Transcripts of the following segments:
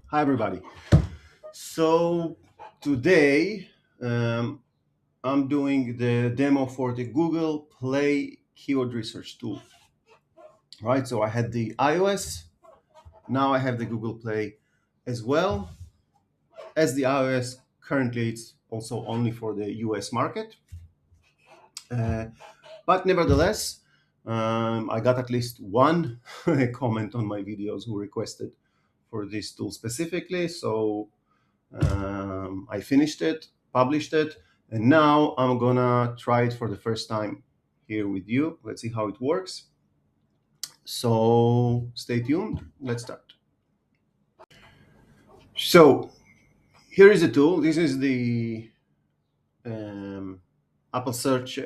Hi, everybody. So today I'm doing the demo for the Google Play keyword research tool. Right. So I had the iOS. Now I have the Google Play as well as the iOS. Currently, it's also only for the US market. Uh, but nevertheless, I got at least one comment on my videos who requested for this tool specifically. So I finished it, published it, and now I'm gonna try it for the first time here with you. Let's see how it works. So stay tuned. Let's start. So here is the tool. This is the um, Apple Search.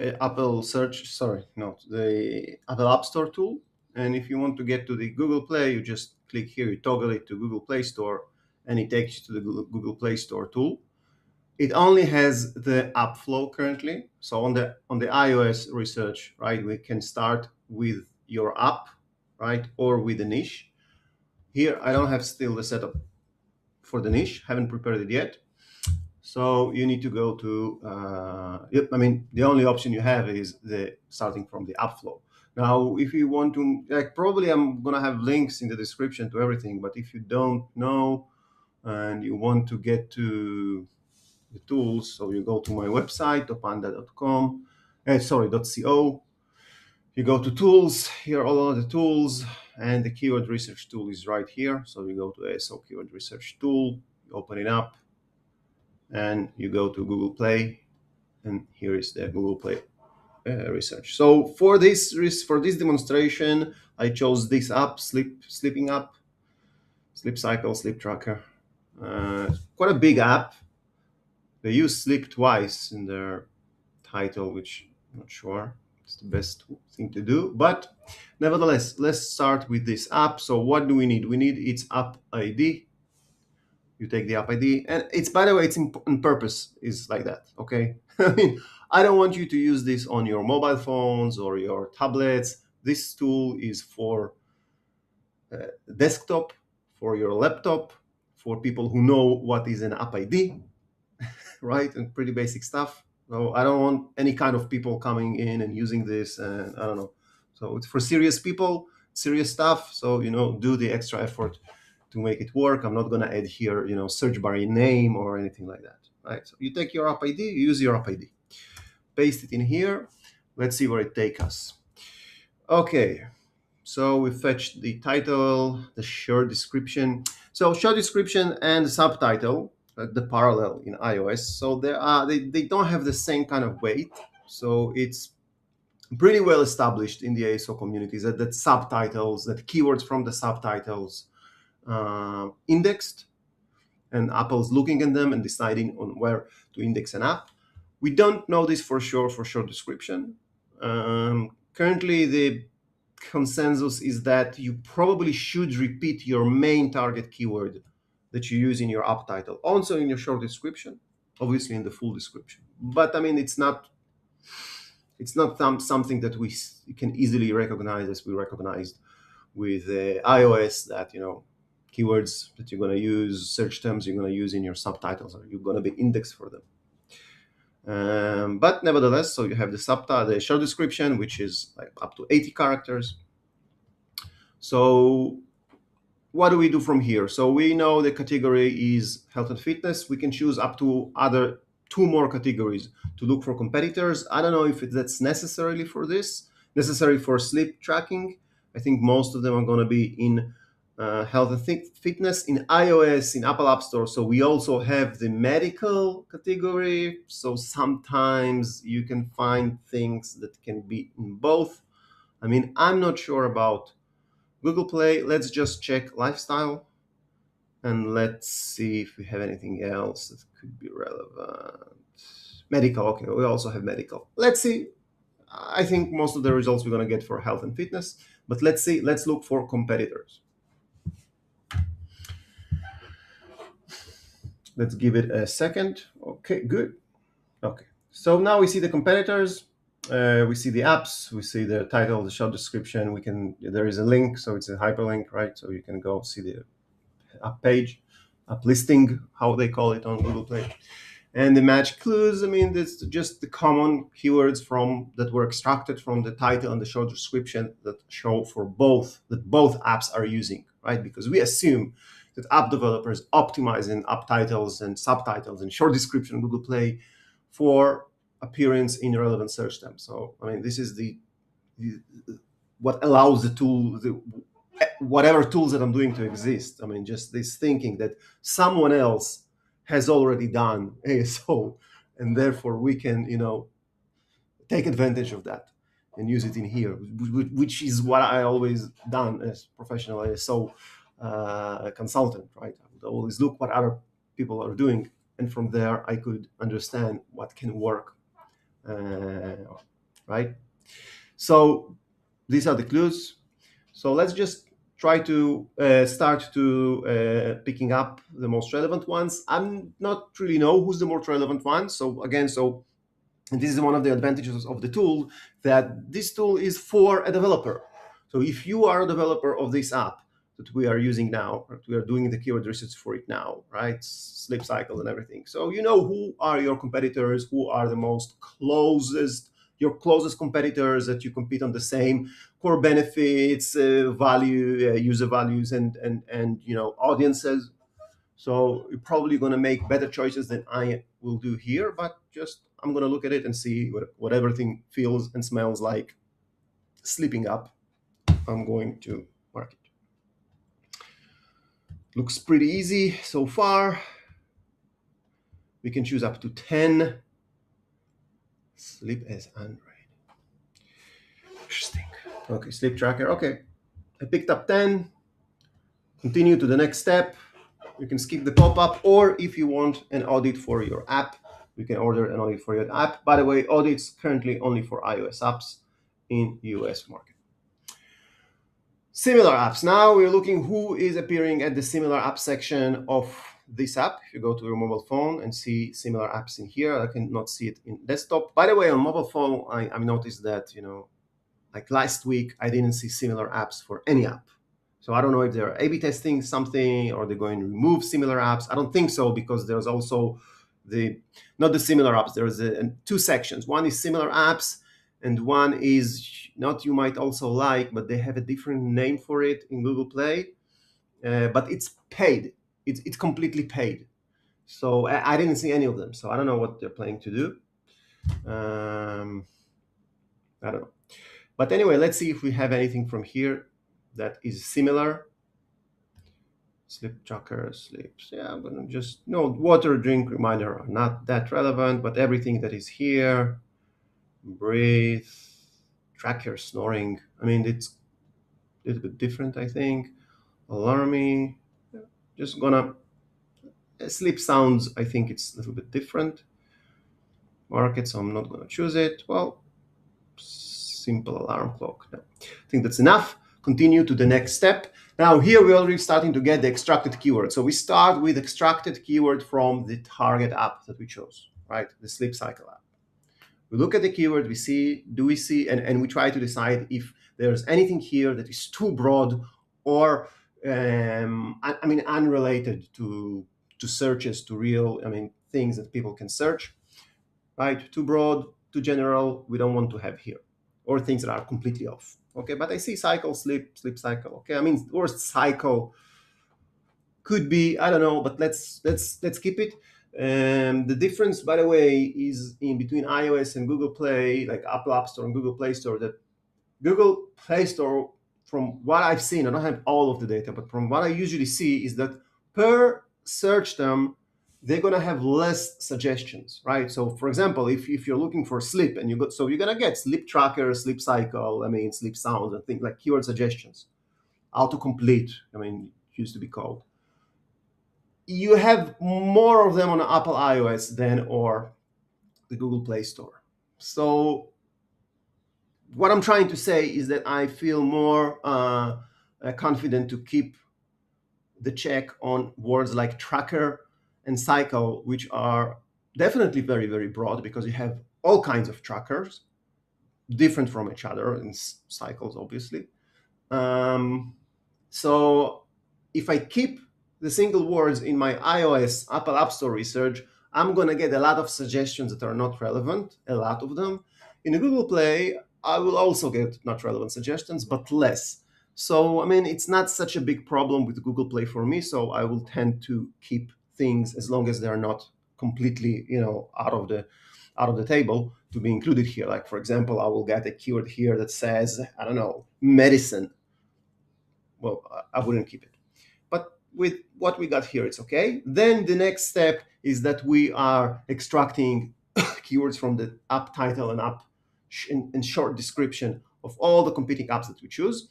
Sorry, no, the Apple App Store tool. And if you want to get to the Google Play, you just click here. You toggle it to Google Play Store, and it takes you to the Google Play Store tool. It only has the app flow currently. So on the iOS research, right, we can start with your app, right, or with a niche. Here, I don't have still the setup for the niche. Haven't prepared it yet. So you need to go to. Yep, I mean, the only option you have is the starting from the app flow. Now, if you want to, like, probably I'm gonna have links in the description to everything. But if you don't know and you want to get to the tools. So you go to my website, topanda.com, sorry, .co. You go to tools, here are all of the tools, and the keyword research tool is right here. So you go to ASO keyword research tool, you open it up, and you go to Google Play, and here is the Google Play research. So for this demonstration, I chose this app, sleeping app, sleep cycle, sleep tracker. Quite a big app. They use sleep twice in their title, which I'm not sure it's the best thing to do. But nevertheless, let's start with this app. So what do we need? We need its app ID. You take the app ID, and it's, by the way, it's on purpose is like that. Okay, I mean, I don't want you to use this on your mobile phones or your tablets. This tool is for desktop, for your laptop, for people who know what is an app ID, right? And pretty basic stuff. So I don't want any kind of people coming in and using this, and I don't know. So it's for serious people, serious stuff. So do the extra effort to make it work. I'm not gonna add here, search bar name or anything like that, right? So you take your app ID, you use your app ID, paste it in here. Let's see where it takes us. Okay, so we fetched the title, the short description. So short description and subtitle, the parallel in iOS. So they don't have the same kind of weight. So it's pretty well established in the ASO communities that subtitles, that keywords from the subtitles indexed, and Apple's looking at them and deciding on where to index an app. We don't know this for sure for short description. Currently, the consensus is that you probably should repeat your main target keyword that you use in your app title, also in your short description, obviously in the full description. But I mean, it's not something that we can easily recognize as we recognized with iOS, that keywords that you're going to use, search terms you're going to use in your subtitles, or you're going to be indexed for them. But nevertheless, so you have the subtitle, the short description, which is like up to 80 characters. So what do we do from here? So we know the category is health and fitness. We can choose up to other two more categories to look for competitors. I don't know if that's necessary for sleep tracking. I think most of them are going to be in health and fitness in iOS, in Apple App Store. So we also have the medical category. So sometimes you can find things that can be in both. I mean, I'm not sure about Google Play. Let's just check lifestyle, and let's see if we have anything else that could be relevant. Medical, okay, we also have medical. Let's see. I think most of the results we're going to get for health and fitness, but let's see. Let's look for competitors. Let's give it a second. Okay, good. Okay, so now we see the competitors. We see the apps. We see the title, the short description. There is a link, so it's a hyperlink, right? So you can go see the app page. app listing, how they call it on Google Play. And the match clues, I mean, that's just the common keywords from that were extracted from the title and the short description that show for both that both apps are using, right? Because we assume that app developers optimizing app titles and subtitles and short description on Google Play for appearance in relevant search terms. So, I mean, this is the what allows the tool, whatever tools that I'm doing to exist. I mean, just this thinking that someone else has already done ASO, and therefore we can, take advantage of that and use it in here, which is what I always done as professional ASO consultant, right? I would always look what other people are doing, and from there I could understand what can work, right? So these are the clues. So let's just try to start to picking up the most relevant ones. I'm not really know who's the most relevant one. So again, and this is one of the advantages of the tool, that this tool is for a developer. So if you are a developer of this app that we are using now, or we are doing the keyword research for it now, right? Sleep cycle and everything. So you know who are your competitors, who are the most your closest competitors that you compete on the same core benefits, value, user values, and audiences. So you're probably going to make better choices than I will do here, but just I'm going to look at it and see what everything feels and smells like sleeping up. I'm going to mark it. Looks pretty easy so far. We can choose up to 10. Sleep as Android. Interesting. Okay, sleep tracker. Okay, I picked up 10. Continue to the next step. You can skip the pop-up, or if you want an audit for your app, you can order an audit for your app. By the way, audits currently only for iOS apps in US market. Similar apps. Now we're looking who is appearing at the similar app section of this app. If you go to your mobile phone and see similar apps in here, I cannot see it in desktop. By the way, on mobile phone, I noticed that, like last week, I didn't see similar apps for any app. So I don't know if they're A/B testing something or they're going to remove similar apps. I don't think so, because there's also not the similar apps. There's two sections. One is similar apps, and one is not you might also like, but they have a different name for it in Google Play. But it's paid. It's completely paid. So I didn't see any of them. So I don't know what they're planning to do. I don't know. But anyway, let's see if we have anything from here that is similar. Sleep tracker, sleeps. Yeah, I'm gonna just water, drink, reminder are not that relevant, but everything that is here, breathe, track your snoring. I mean, it's a little bit different, I think. Alarmy, just gonna sleep sounds. I think it's a little bit different. Market, so I'm not gonna choose it. Well, simple alarm clock. No. I think that's enough. Continue to the next step. Now here we're already starting to get the extracted keyword. So we start with extracted keyword from the target app that we chose, right? The sleep cycle app. We look at the keyword, we see, and we try to decide if there's anything here that is too broad or, unrelated to searches, to real, things that people can search, right? Too broad, too general, we don't want to have here, or things that are completely off. Okay, but I see cycle, sleep cycle. Okay, or cycle could be, I don't know, but let's keep it. The difference, by the way, is in between iOS and Google Play, like Apple App Store and Google Play Store. That Google Play Store, from what I've seen, I don't have all of the data, but from what I usually see is that per search term, they're gonna have less suggestions, right? So, for example, if you're looking for sleep and you're gonna get sleep tracker, sleep cycle, sleep sounds, and things like keyword suggestions, autocomplete. Used to be called. You have more of them on Apple iOS than or the Google Play Store. So what I'm trying to say is that I feel more confident to keep the check on words like tracker and cycle, which are definitely very, very broad, because you have all kinds of trackers, different from each other, and cycles, obviously. So if I keep the single words in my iOS Apple App Store research, I'm going to get a lot of suggestions that are not relevant, a lot of them. In Google Play, I will also get not relevant suggestions, but less. So, I mean, it's not such a big problem with Google Play for me. So I will tend to keep things as long as they're not completely, out of the table to be included here. Like, for example, I will get a keyword here that says, I don't know, medicine. Well, I wouldn't keep it. But with what we got here, it's okay. Then the next step is that we are extracting keywords from the app title and app and short description of all the competing apps that we choose.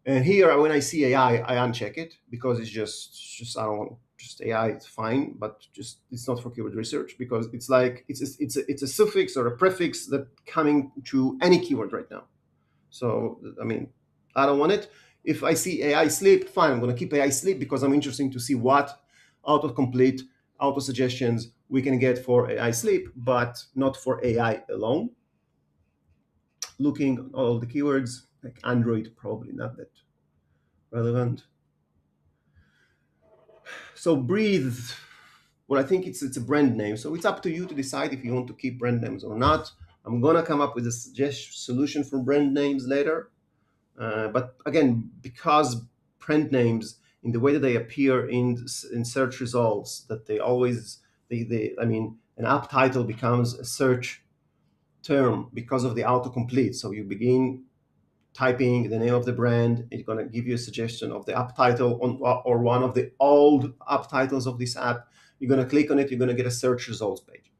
And here, when I see AI, I uncheck it because it's just I don't want just AI. It's fine, but just it's not for keyword research because it's like it's a suffix or a prefix that coming to any keyword right now. So I mean, I don't want it. If I see AI sleep, fine. I'm going to keep AI sleep because I'm interested to see what autocomplete, auto suggestions we can get for AI sleep, but not for AI alone. Looking at all the keywords, like Android, probably not that relevant. So breathe. Well, I think it's a brand name. So it's up to you to decide if you want to keep brand names or not. I'm gonna come up with a solution for brand names later. But again, because brand names in the way that they appear in search results, that they always I mean, an app title becomes a search term because of the autocomplete. So you begin typing the name of the brand, it's going to give you a suggestion of the app title or one of the old app titles of this app. You're going to click on it, you're going to get a search results page.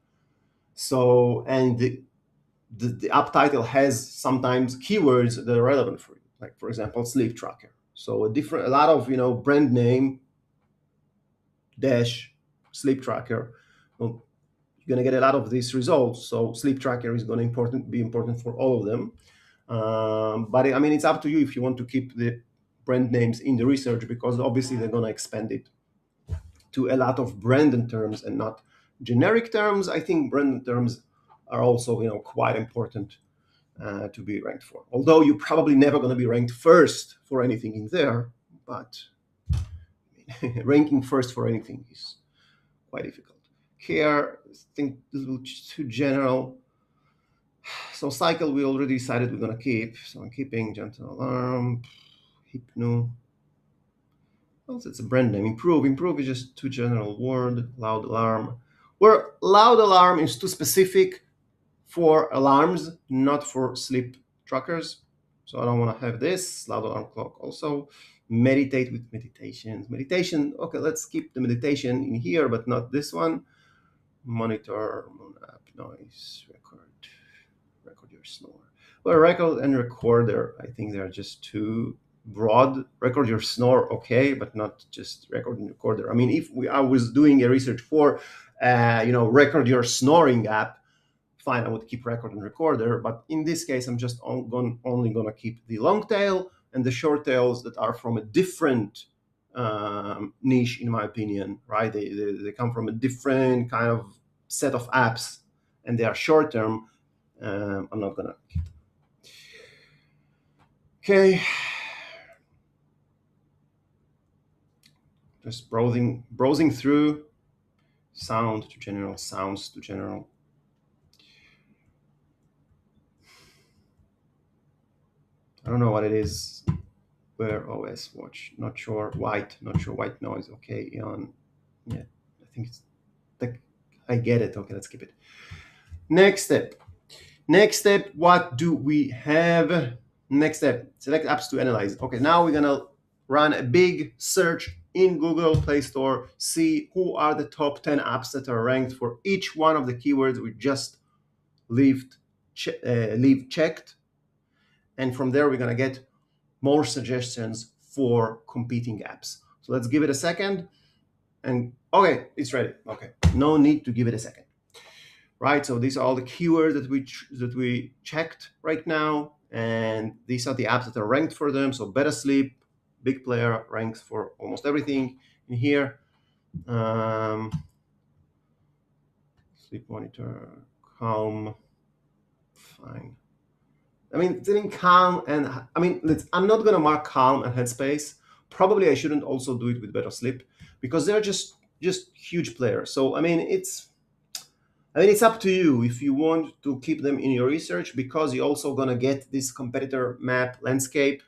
So, and the app title has sometimes keywords that are relevant for you, like for example, sleep tracker. So a lot of brand name dash sleep tracker. Well, you're going to get a lot of these results. So sleep tracker is going to be important for all of them. But I mean, it's up to you if you want to keep the brand names in the research because obviously they're going to expand it to a lot of branded terms and not generic terms. I think branded terms are also quite important to be ranked for. Although you're probably never going to be ranked first for anything in there, but ranking first for anything is quite difficult. Here, I think this will too general. So cycle we already decided we're going to keep. So I'm keeping gentle alarm, hypno. Also, it's a brand name. Improve is just too general word. Loud alarm. Where loud alarm is too specific for alarms, not for sleep trackers. So I don't want to have this. Loud alarm clock also. Meditate with meditations. Meditation, okay, let's keep the meditation in here, but not this one. Monitor, moon app, noise, record your snore. Well, record and recorder, I think they're just too broad. Record your snore, okay, but not just record and recorder. I mean, if I was doing a research for, record your snoring app, fine, I would keep record and recorder. But in this case, I'm just only going to keep the long tail and the short tails that are from a different niche, in my opinion, right? They come from a different kind of set of apps and they are short term. I'm not going to keep them. Okay. Just browsing through sound to general, sounds to general. I don't know what it is. Wear OS watch. Not sure. White noise. Okay, on. Yeah, I think it's like I get it. Okay, let's keep it. Next step. What do we have? Next step. Select apps to analyze. Okay, now we're gonna run a big search in Google Play Store. See who are the top 10 apps that are ranked for each one of the keywords we just leave checked. And from there, we're gonna get more suggestions for competing apps. So let's give it a second. And okay, it's ready. Okay, no need to give it a second. Right, so these are all the keywords that we checked right now, and these are the apps that are ranked for them. So Better Sleep, big player, ranks for almost everything in here. Sleep Monitor, Calm, fine. I mean, it's in Calm, and I mean, I'm not gonna mark Calm and Headspace, Probably I shouldn't also do it with Better Sleep because they're just huge players. So it's up to you if you want to keep them in your research, because you're also gonna get this competitor map landscape.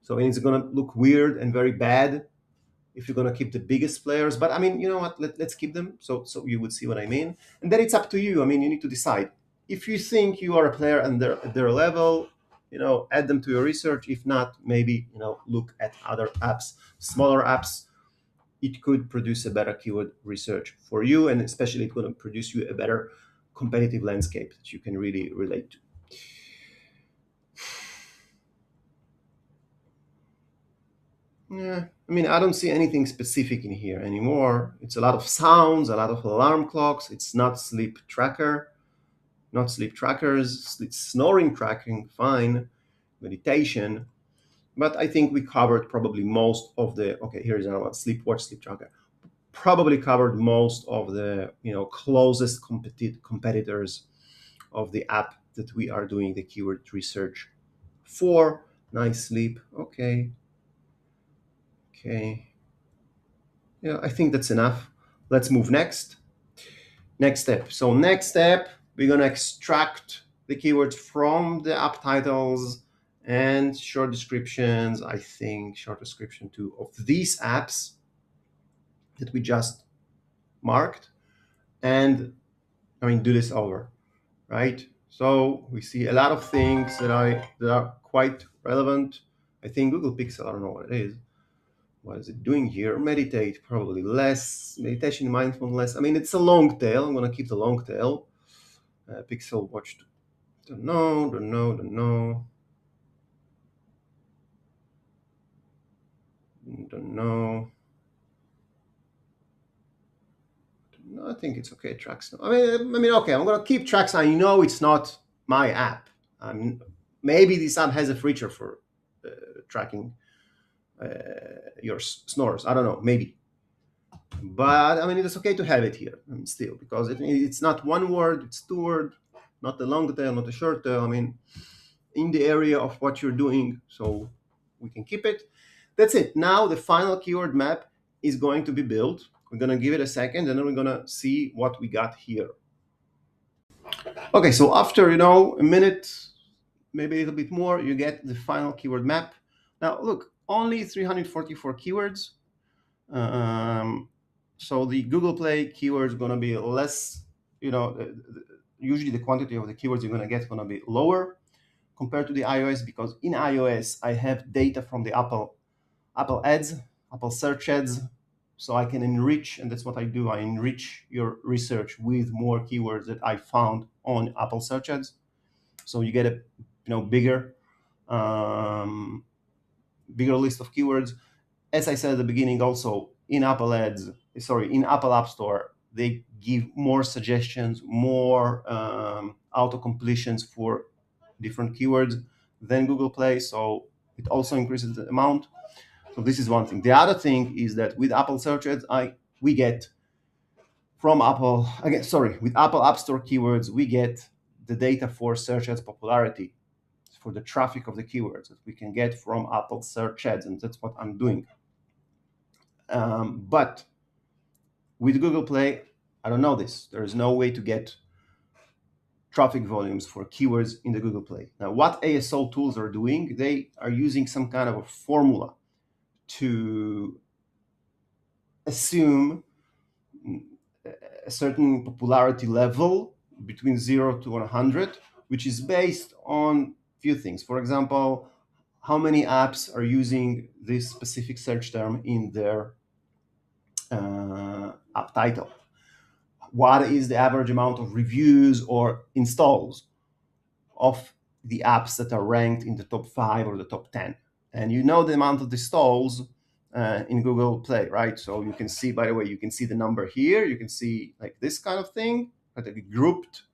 So it's gonna look weird and very bad if you're gonna keep the biggest players. But I mean, you know what? Let's keep them. So you would see what I mean. And then it's up to you. I mean, you need to decide if you think you are a player and they're at their level. Add them to your research. If not, maybe look at other apps, smaller apps. It could produce a better keyword research for you, and especially it's going to produce you a better competitive landscape that you can really relate to. Yeah, I mean, I don't see anything specific in here anymore. It's a lot of sounds, a lot of alarm clocks. It's not sleep tracker, not sleep trackers. Sleep snoring tracking, fine. Meditation, but I think we covered probably most of the. Okay, here's another one: sleep watch, sleep tracker. Probably covered most of the closest competitors of the app that we are doing the keyword research for. Nice sleep. Okay. Okay. Yeah, I think that's enough. Let's move next. Next step. So next step, we're gonna extract the keywords from the app titles and short descriptions. I think short description too of these apps that we just marked, and I mean do this over, right? So we see a lot of things that are quite relevant. I think Google Pixel, I don't know what it is. What is it doing here? Meditate, probably less. Meditation, mindfulness. I mean, it's a long tail. I'm going to keep the long tail. Pixel Watch, don't know, don't know, don't know. Don't know. No, I think it's okay. Tracks. I mean, okay. I'm gonna keep tracks. I know it's not my app. Maybe this app has a feature for tracking uh, your snores. I don't know. Maybe, but I mean, it's okay to have it here. I mean, still, because it's not one word. It's two word. Not the long tail, not the short tail. I mean, in the area of what you're doing, so we can keep it. That's it. Now the final keyword map is going to be built. We're going to give it a second, and then we're going to see what we got here. Okay, so after a minute, maybe a little bit more, you get the final keyword map. Now look, only 344 keywords. So the Google Play keywords are going to be less. Usually the quantity of the keywords you're going to get is going to be lower compared to the iOS, because in iOS I have data from the Apple ads, Apple search ads, so I can enrich, and that's what I do. I enrich your research with more keywords that I found on Apple search ads. So you get a bigger bigger list of keywords. As I said at the beginning, also in in Apple App Store, they give more suggestions, more auto completions for different keywords than Google Play. So it also increases the amount. So this is one thing. The other thing is that with Apple search ads, we get from Apple again. Sorry, with Apple App Store keywords, we get the data for search ads popularity, for the traffic of the keywords that we can get from Apple search ads, and that's what I'm doing. But with Google Play, I don't know this. There is no way to get traffic volumes for keywords in the Google Play. Now, what ASO tools are doing, they are using some kind of a formula to assume a certain popularity level between 0 to 100, which is based on a few things. For example, how many apps are using this specific search term in their app title? What is the average amount of reviews or installs of the apps that are ranked in the top 5 or the top 10? And the amount of installs in Google Play, right? So you can see, by the way, you can see the number here. You can see like this kind of thing, but grouped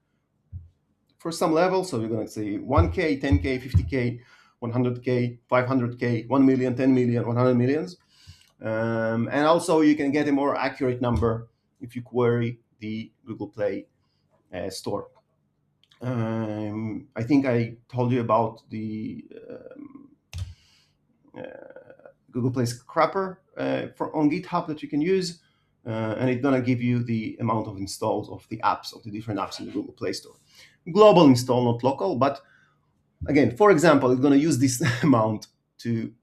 for some level. So you're going to see 1K, 10K, 50K, 100K, 500K, 1 million, 10 million, 100 millions. And also you can get a more accurate number if you query the Google Play store. I think I told you about the Google Play scraper for on GitHub that you can use, and it's gonna give you the amount of installs of the apps, of the different apps in the Google Play Store. Global install, not local, but again, for example, it's gonna use this amount to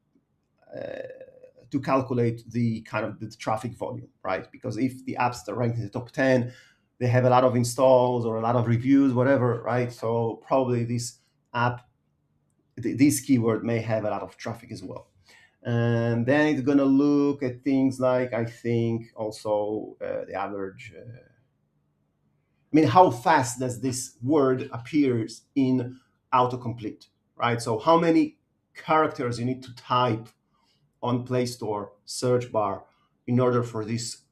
calculate the kind of the traffic volume, right? Because if the apps that are ranked in the top 10, they have a lot of installs or a lot of reviews, whatever, right? So probably this app, this keyword may have a lot of traffic as well. And then it's going to look at things like, I think, also the average. I mean, how fast does this word appears in autocomplete, right? So how many characters you need to type on Play Store search bar in order for this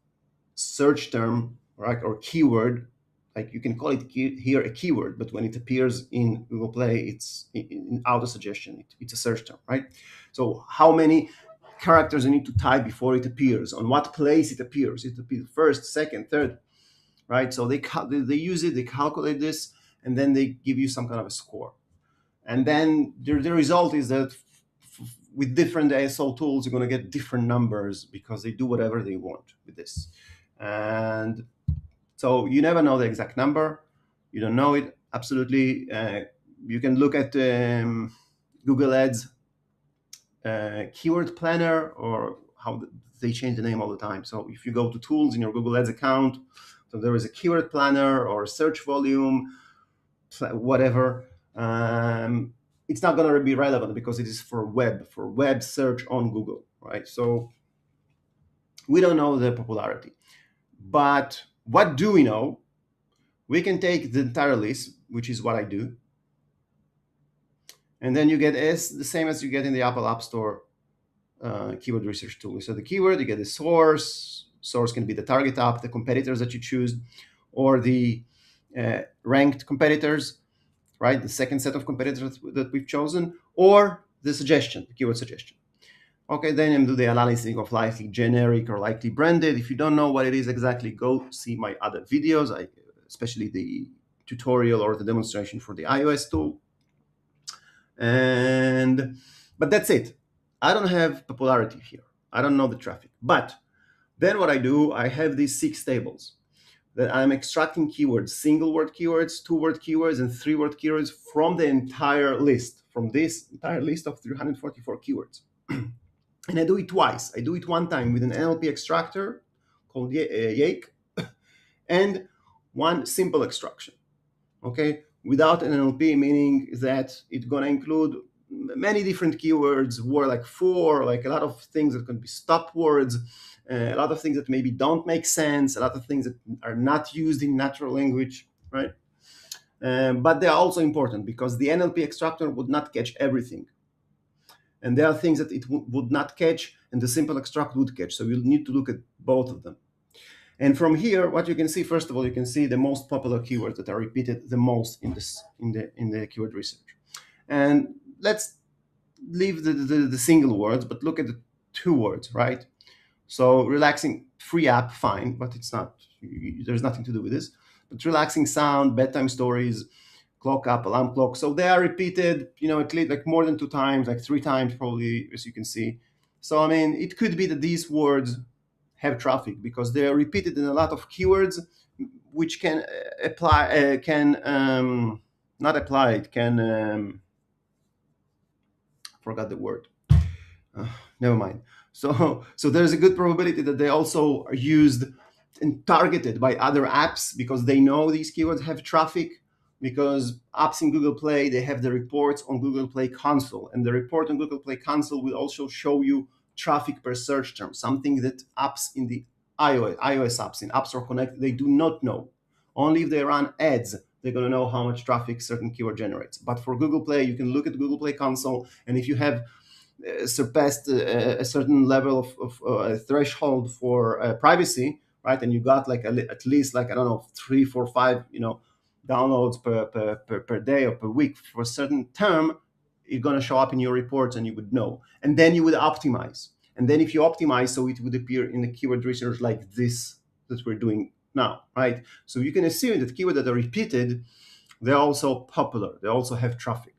search term, right, or keyword, like you can call it here a keyword, but when it appears in Google Play, it's in auto suggestion. It's a search term, right? So how many characters you need to type before it appears? On what place it appears? It appears first, second, third, right? So they use it, they calculate this, and then they give you some kind of a score. And then the result is that with different ASO tools, you're going to get different numbers because they do whatever they want with this. And so you never know the exact number. You don't know it absolutely. You can look at Google Ads keyword planner, or how they change the name all the time. So if you go to tools in your Google Ads account, so there is a keyword planner or search volume, whatever. It's not going to be relevant because it is for web search on Google, right? So we don't know the popularity. But what do we know? We can take the entire list, which is what I do. And then you get the same as you get in the Apple App Store keyword research tool. So the keyword, you get the source. Source can be the target app, the competitors that you choose, or the ranked competitors, right? The second set of competitors that we've chosen, or the suggestion, the keyword suggestion. Okay, then you do the analysis of likely generic or likely branded. If you don't know what it is exactly, go see my other videos, especially the tutorial or the demonstration for the iOS tool. But that's it. I don't have popularity here. I don't know the traffic. But then what I do, I have these 6 tables that I'm extracting keywords, single word keywords, 2-word keywords, and 3-word keywords from the entire list, from this entire list of 344 keywords. And I do it twice. I do it one time with an NLP extractor called Yake and one simple extraction, okay? Without an NLP, meaning that it's gonna include many different keywords, word like for, like a lot of things that can be stop words, a lot of things that maybe don't make sense, a lot of things that are not used in natural language, right? But they are also important because the NLP extractor would not catch everything. And there are things that it would not catch and the simple extract would catch. So you'll need to look at both of them. And from here, what you can see, first of all, you can see the most popular keywords that are repeated the most in the keyword research. And let's leave the single words, but look at the 2 words, right? So relaxing, free app, fine, but it's not, there's nothing to do with this. But relaxing sound, bedtime stories, clock up, alarm clock. So they are repeated, at least like more than 2 times, like 3 times probably, as you can see. So, I mean, it could be that these words have traffic because they are repeated in a lot of keywords, which can apply, not apply, it can, forgot the word. Never mind. So there's a good probability that they also are used and targeted by other apps because they know these keywords have traffic, because apps in Google Play, they have the reports on Google Play Console, and the report on Google Play Console will also show you traffic per search term, something that apps in the iOS apps in App Store Connect, they do not know. Only if they run ads, they're going to know how much traffic certain keyword generates. But for Google Play, you can look at Google Play Console, and if you have surpassed a certain level of threshold for privacy, right, and you got like at least like, I don't know, 3, 4, 5, downloads per day or per week for a certain term, it's going to show up in your reports and you would know. And then you would optimize. And then if you optimize, so it would appear in the keyword research like this that we're doing now, right? So you can assume that keywords that are repeated, they're also popular. They also have traffic,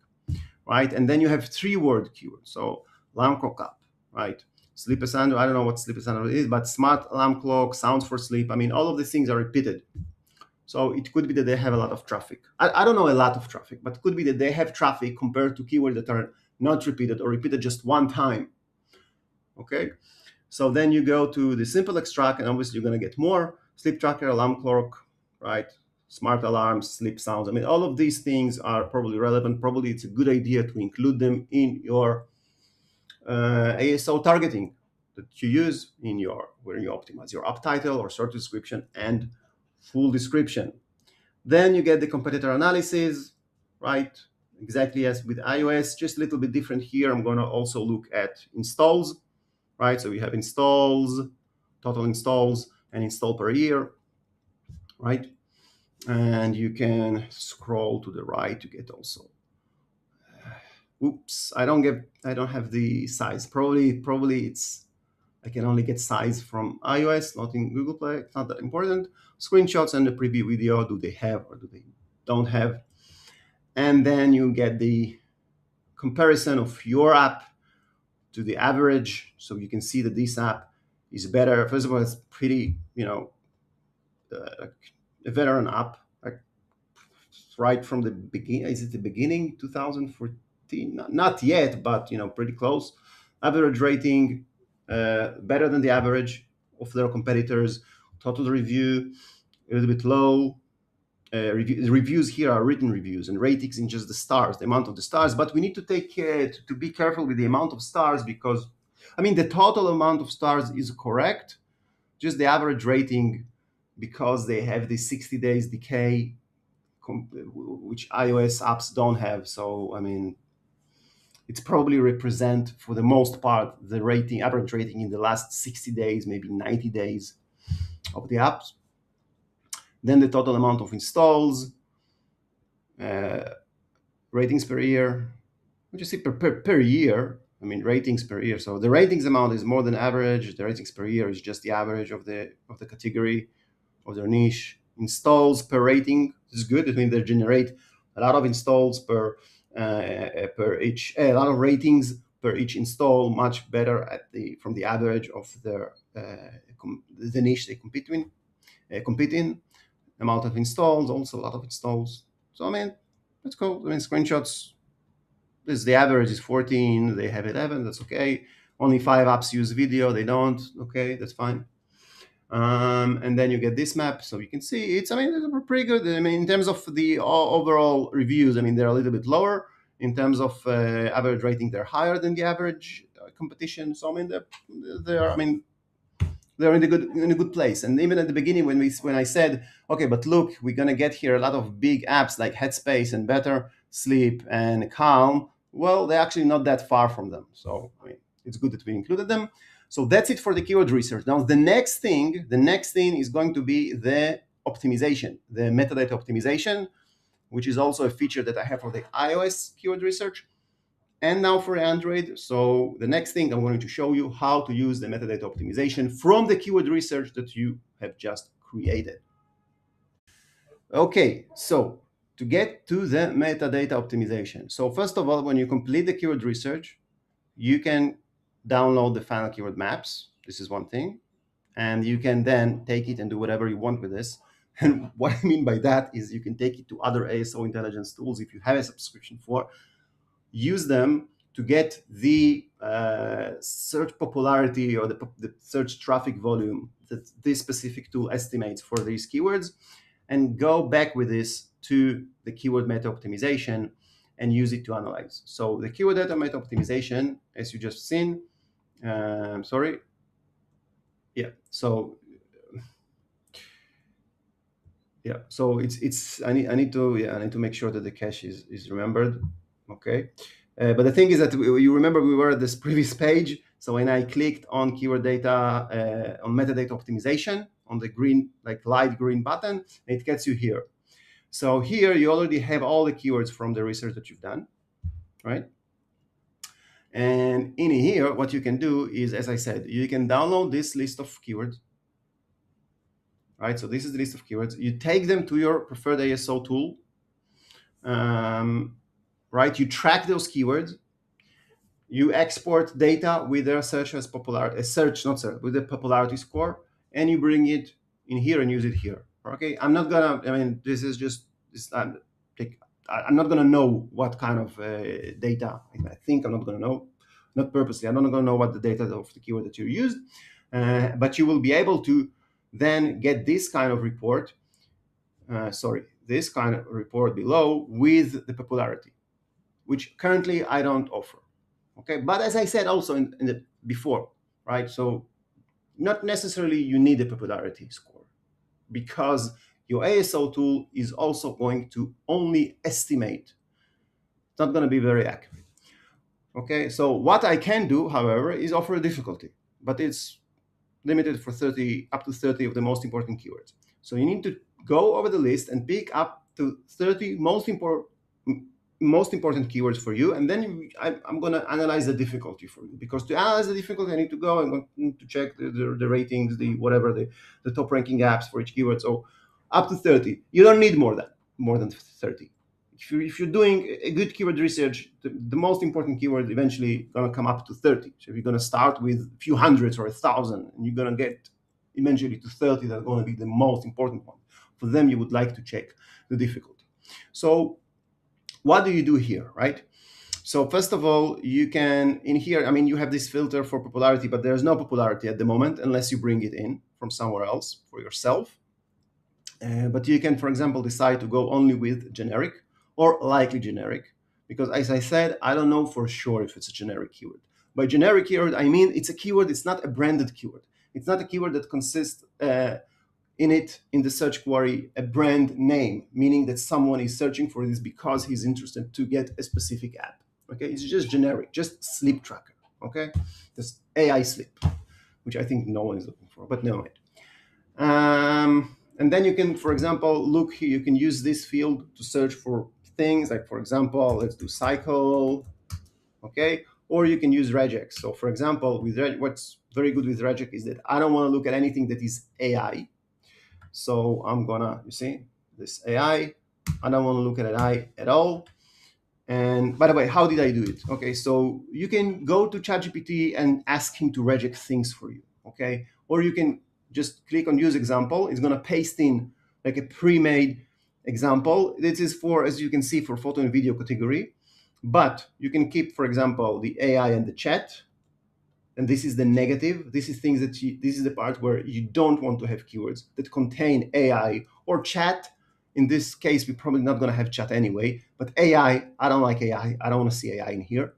right? And then you have 3-word keywords. So alarm clock up, right? sleep standard. I don't know what sleep standard is, but smart alarm clock, sounds for sleep. I mean, all of these things are repeated. So it could be that they have a lot of traffic. I don't know a lot of traffic, but it could be that they have traffic compared to keywords that are not repeated or repeated just one time. Okay. So then you go to the simple extract, and obviously you're going to get more sleep tracker, alarm clock, right? Smart alarms, sleep sounds. I mean, all of these things are probably relevant. Probably it's a good idea to include them in your ASO targeting that you use in your where you optimize your app title or search description and full description. Then you get the competitor analysis, right? Exactly as with iOS, just a little bit different here. I'm going to also look at installs, right? So we have installs, total installs, and install per year, right? And you can scroll to the right to get also. Oops, I don't have the size. Probably it's I can only get size from iOS, not in Google Play. It's not that important. Screenshots and the preview video, do they have or do they don't have? And then you get the comparison of your app to the average. So you can see that this app is better. First of all, it's pretty, a veteran app, like right from the beginning. Is it the beginning, 2014? Not yet, but pretty close. Average rating, better than the average of their competitors. Total review, a little bit low. Reviews here are written reviews, and ratings in just the stars, the amount of the stars. But we need to take care to be careful with the amount of stars, because I mean the total amount of stars is correct, just the average rating, because they have the 60 days decay, which iOS apps don't have. So I mean, it's probably represent for the most part the rating, average rating in the last 60 days, maybe 90 days of the apps. Then the total amount of installs, uh, ratings per year, which you see per year. I mean, ratings per year. So the ratings amount is more than average. The ratings per year is just the average of the category, of their niche. Installs per rating is good. I mean, they generate a lot of installs per each, a lot of ratings per each install, much better from the average of the niche they compete in. Amount of installs, also a lot of installs. So I mean, that's cool. I mean, screenshots. The average is 14. They have 11. That's okay. Only 5 apps use video. They don't. Okay, that's fine. And then you get this map, so you can see it's. I mean, it's pretty good. I mean, in terms of the overall reviews, I mean, they're a little bit lower. In terms of average rating, they're higher than the average competition. So I mean, they're. I mean, they're in a good place. And even at the beginning, when I said, okay, but look, we're gonna get here a lot of big apps like Headspace and Better Sleep and Calm. Well, they're actually not that far from them. So I mean, it's good that we included them. So that's it for the keyword research. Now the next thing is going to be the optimization, the metadata optimization, which is also a feature that I have for the iOS keyword research and now for Android. So the next thing I'm going to show you how to use the metadata optimization from the keyword research that you have just created. Okay, so to get to the metadata optimization. So first of all, when you complete the keyword research, you can download the final keyword maps. This is one thing. And you can then take it and do whatever you want with this. And what I mean by that is you can take it to other ASO intelligence tools if you have a subscription for, use them to get the search popularity or the search traffic volume that this specific tool estimates for these keywords, and go back with this to the keyword meta optimization and use it to analyze. So the keyword data meta optimization, as you just seen, sorry, yeah. So yeah, so it's I need to make sure that the cache is remembered. Okay. But the thing is that you remember we were at this previous page. So when I clicked on keyword data, on metadata optimization, on the green, like light green button, it gets you here. So here you already have all the keywords from the research that you've done, right? And in here, what you can do is, as I said, you can download this list of keywords, right? So this is the list of keywords. You take them to your preferred ASO tool, right? You track those keywords. You export data with a search as popularity, a search, not search, with a popularity score, and you bring it in here and use it here. Okay, I'm not gonna. I mean, this is just. This, I'm not gonna know what kind of data. I think I'm not gonna know, not purposely. I'm not gonna know what the data of the keyword that you used, but you will be able to then get this kind of report. This kind of report below with the popularity, which currently I don't offer. Okay, but as I said also in the before, right? So not necessarily you need a popularity score, because your ASO tool is also going to only estimate. It's not going to be very accurate. Okay, so what I can do, however, is offer a difficulty, but it's limited for 30, up to 30 of the most important keywords. So you need to go over the list and pick up to 30 most important keywords for you, and then I'm going to analyze the difficulty for you, because to analyze the difficulty I need to go and to check the ratings, the whatever, the top ranking apps for each keyword. So up to 30. You don't need more than 30. If you're doing a good keyword research, the most important keyword eventually going to come up to 30. So if you're going to start with a few hundreds or 1,000, and you're going to get eventually to 30, that's going to be the most important one. For them, you would like to check the difficulty. So what do you do here, right? So first of all, you can, in here, I mean, you have this filter for popularity, but there's no popularity at the moment unless you bring it in from somewhere else for yourself. But you can, for example, decide to go only with generic or likely generic, because as I said, I don't know for sure if it's a generic keyword. By generic keyword, I mean it's a keyword, it's not a branded keyword. It's not a keyword that consists in it, in the search query, a brand name, meaning that someone is searching for this because he's interested to get a specific app. Okay, it's just generic, just sleep tracker. Okay, just AI sleep, which I think no one is looking for, but no. And then you can, for example, look here, you can use this field to search for things like, for example, let's do cycle, okay? Or you can use regex. So for example, with what's very good with regex is that I don't want to look at anything that is AI. So I'm gonna, you see, this AI, I don't want to look at AI at all. And by the way, how did I do it? Okay, so you can go to ChatGPT and ask him to regex things for you, okay? Or you can just click on use example. It's gonna paste in like a pre-made example. This is for, as you can see, for photo and video category. But you can keep, for example, the AI and the chat. And this is the negative. This is things that this is the part where you don't want to have keywords that contain AI or chat. In this case, we're probably not going to have chat anyway. But AI, I don't like AI. I don't want to see AI in here.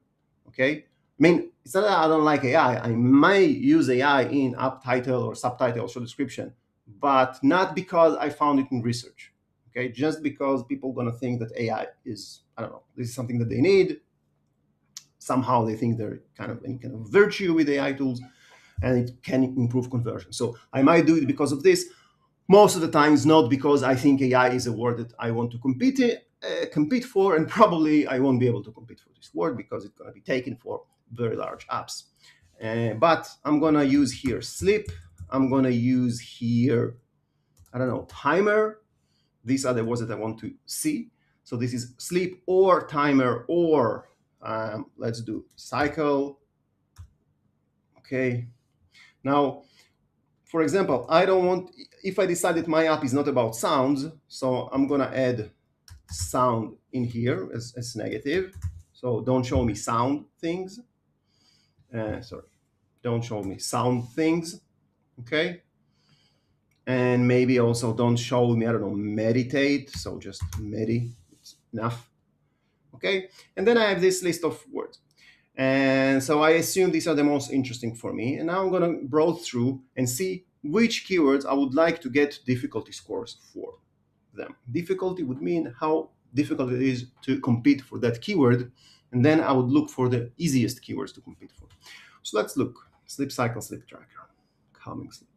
Okay. I mean, it's not that I don't like AI. I may use AI in app title or subtitle or show description, but not because I found it in research. Okay. Just because people are going to think that AI is, I don't know, this is something that they need. Somehow they think they're kind of any kind of virtue with AI tools, and it can improve conversion. So I might do it because of this. Most of the times, not because I think AI is a word that I want to compete for, and probably I won't be able to compete for this word because it's going to be taken for very large apps. But I'm going to use here sleep. I'm going to use here, I don't know, timer. These are the words that I want to see. So this is sleep or timer, or let's do cycle. Okay. Now, for example, I don't want, if I decide that my app is not about sounds, so I'm going to add sound in here as negative. So don't show me sound things. Sorry, don't show me sound things. Okay. And maybe also don't show me, I don't know, meditate. So just medi, it's enough. Okay. And then I have this list of words. And so I assume these are the most interesting for me. And now I'm going to browse through and see which keywords I would like to get difficulty scores for them. Difficulty would mean how difficult it is to compete for that keyword. And then I would look for the easiest keywords to compete for. So let's look. Sleep cycle, sleep tracker, calming sleep.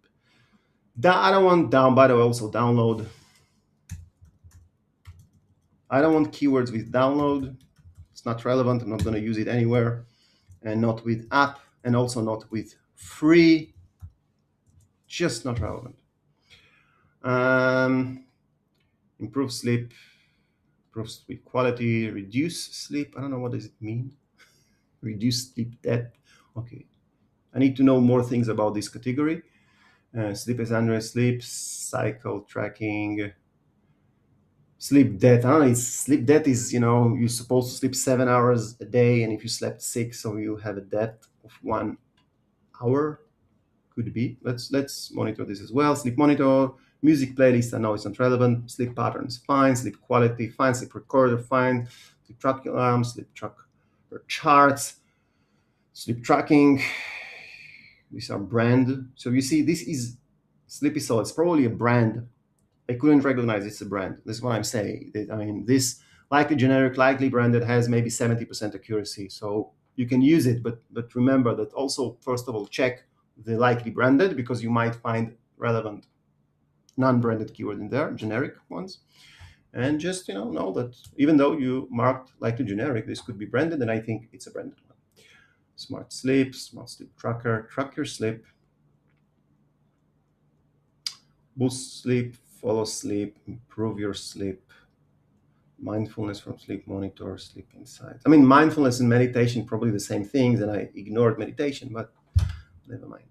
I don't want down, by the way, also download. I don't want keywords with download. It's not relevant. I'm not going to use it anywhere. And not with app, and also not with free. Just not relevant. Improve sleep, improve sleep quality, reduce sleep. I don't know, what does it mean? Reduce sleep depth. Okay, I need to know more things about this category. Sleep as Android sleep cycle tracking. Sleep debt. I don't know. It's sleep debt is, you're supposed to sleep 7 hours a day, and if you slept six, so you have a debt of 1 hour. Could be. Let's monitor this as well. Sleep monitor, music playlist. I know it's not relevant. Sleep patterns, fine. Sleep quality, fine. Sleep recorder, fine. Sleep tracking alarm, sleep tracker charts, sleep tracking. These are brand. So you see, this is Sleepy Soul. It's probably a brand. I couldn't recognize it's a brand. This is what I'm saying. I mean, this likely generic, likely branded has maybe 70% accuracy. So you can use it, but remember that also, first of all, check the likely branded, because you might find relevant non-branded keyword in there, generic ones. And just know that even though you marked likely generic, this could be branded, and I think it's a branded one. Smart sleep tracker, track your sleep, boost sleep, follow sleep, improve your sleep, mindfulness from sleep monitor, sleep insights. I mean, mindfulness and meditation probably the same things, and I ignored meditation, but never mind.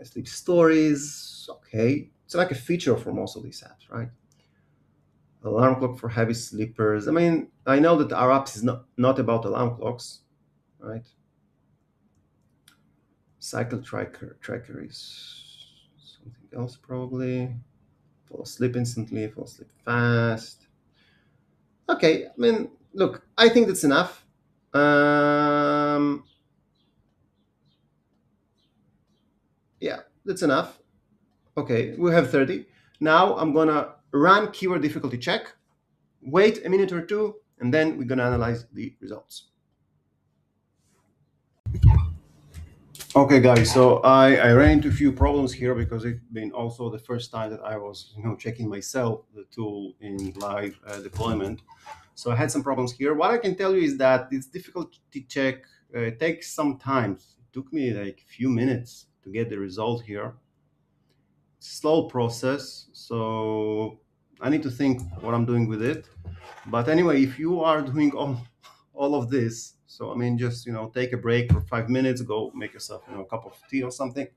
Sleep stories, okay. It's like a feature for most of these apps, right? Alarm clock for heavy sleepers. I mean, I know that our apps is not about alarm clocks, right? Cycle tracker is something else probably. Fall asleep instantly, fall asleep fast. Okay, I mean, look, I think that's enough. Um, yeah, that's enough. Okay, we have 30. Now I'm gonna run keyword difficulty check, wait a minute or two, and then we're gonna analyze the results. Okay, guys, so I ran into a few problems here because it's been also the first time that I was checking myself the tool in live deployment. So I had some problems here. What I can tell you is that it's difficult to check. It takes some time. It took me like a few minutes to get the result here. Slow process, so I need to think what I'm doing with it. But anyway, if you are doing all of this, so I mean, just take a break for 5 minutes, go make yourself a cup of tea or something,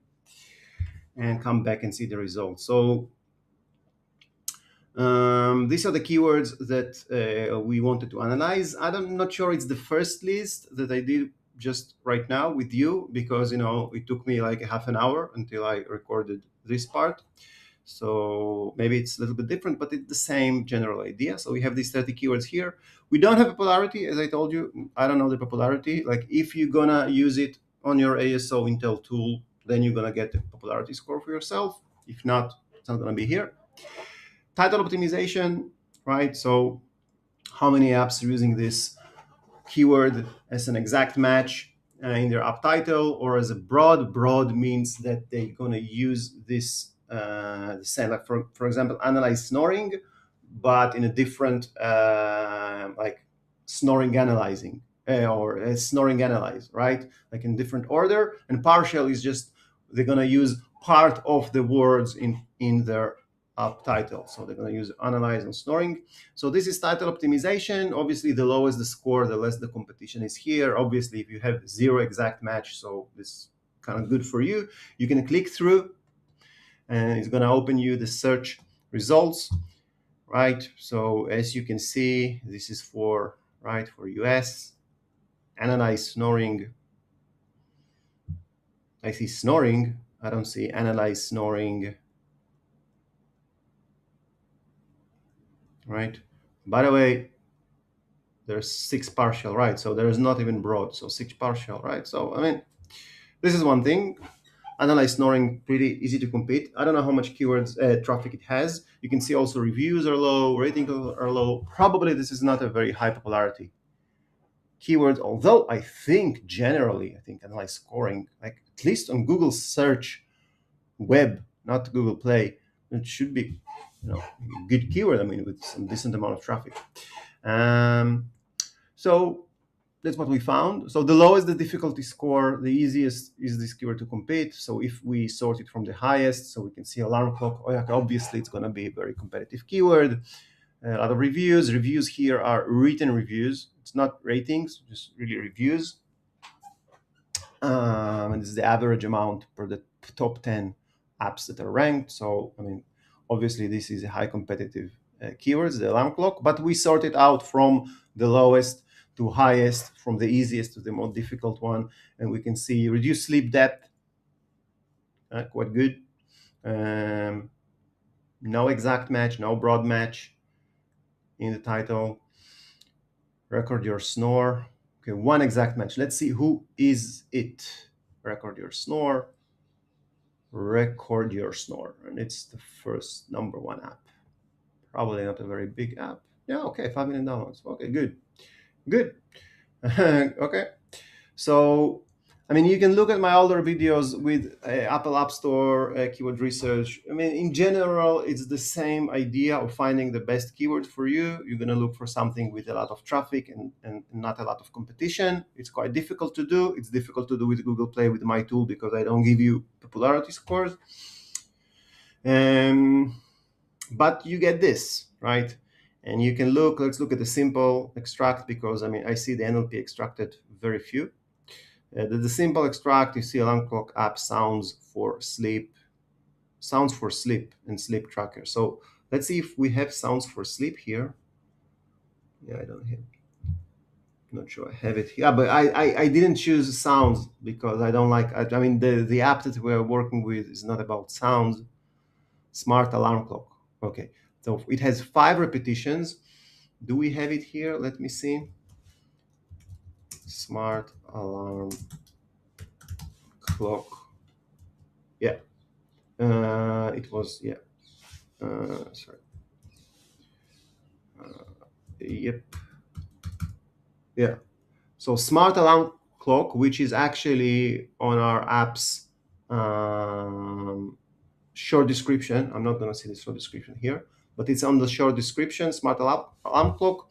and come back and see the results. So these are the keywords that we wanted to analyze. I'm not sure it's the first list that I did just right now with you, because it took me like a half an hour until I recorded this part. So maybe it's a little bit different, but it's the same general idea. So we have these 30 keywords here. We don't have a popularity, as I told you. I don't know the popularity. Like if you're gonna use it on your ASO Intel tool, then you're gonna get a popularity score for yourself. If not, it's not gonna be here. Title optimization, right? So how many apps are using this keyword as an exact match in their app title, or as a broad. Broad means that they're going to use this the same, like for example, analyze snoring, but in a different like snoring analyzing or snoring analyze, right? Like in different order. And partial is just they're going to use part of the words in their app title. So they're going to use analyze and snoring. So this is title optimization. Obviously, the lower the score, the less the competition is here. Obviously, if you have zero exact match, so this is kind of good for you. You can click through, and it's going to open you the search results, right? So as you can see, this is for US. Analyze snoring. I see snoring. I don't see analyze snoring, right? By the way, there's 6 partial, right? So there is not even broad, so 6 partial, right? So I mean, this is one thing. Analyze snoring, pretty easy to compete. I don't know how much keywords traffic it has. You can see also reviews are low, ratings are low. Probably this is not a very high popularity keyword, although I think generally, I think analyze scoring, like at least on Google search web, not Google Play, it should be a good keyword. I mean, with some decent amount of traffic. So that's what we found. So the lowest the difficulty score, the easiest is this keyword to compete. So if we sort it from the highest, so we can see alarm clock, oh yeah, obviously it's going to be a very competitive keyword. A lot of reviews. Reviews here are written reviews. It's not ratings, just really reviews. And this is the average amount per the top 10 apps that are ranked. So, I mean, obviously, this is a high competitive keywords, the alarm clock, but we sort it out from the lowest to highest, from the easiest to the more difficult one. And we can see reduced sleep depth, quite good. Um, no exact match, no broad match in the title. Record your snore. Okay, one exact match. Let's see who is it. Record your snore. Record your snore. And it's the first number one app. Probably not a very big app. Yeah, okay, 5 million downloads. Okay, good. Good. Okay. So, I mean, you can look at my older videos with Apple App Store keyword research. I mean, in general, it's the same idea of finding the best keyword for you. You're going to look for something with a lot of traffic and not a lot of competition. It's quite difficult to do. It's difficult to do with Google Play with my tool because I don't give you popularity scores. But you get this, right? And you can look, let's look at the simple extract because, I mean, I see the NLP extracted very few. The simple extract, you see alarm clock app sounds for sleep and sleep tracker. So let's see if we have sounds for sleep here. Yeah, I don't have, not sure I have it here, but I didn't choose sounds because I don't like, I mean, the app that we're working with is not about sounds. Smart alarm clock. Okay, so it has 5 repetitions. Do we have it here? Let me see. Smart alarm clock. Yeah, it was, yeah. Sorry. Yep. Yeah. So smart alarm clock, which is actually on our app's short description. I'm not going to see the short description here, but it's on the short description, smart alarm clock.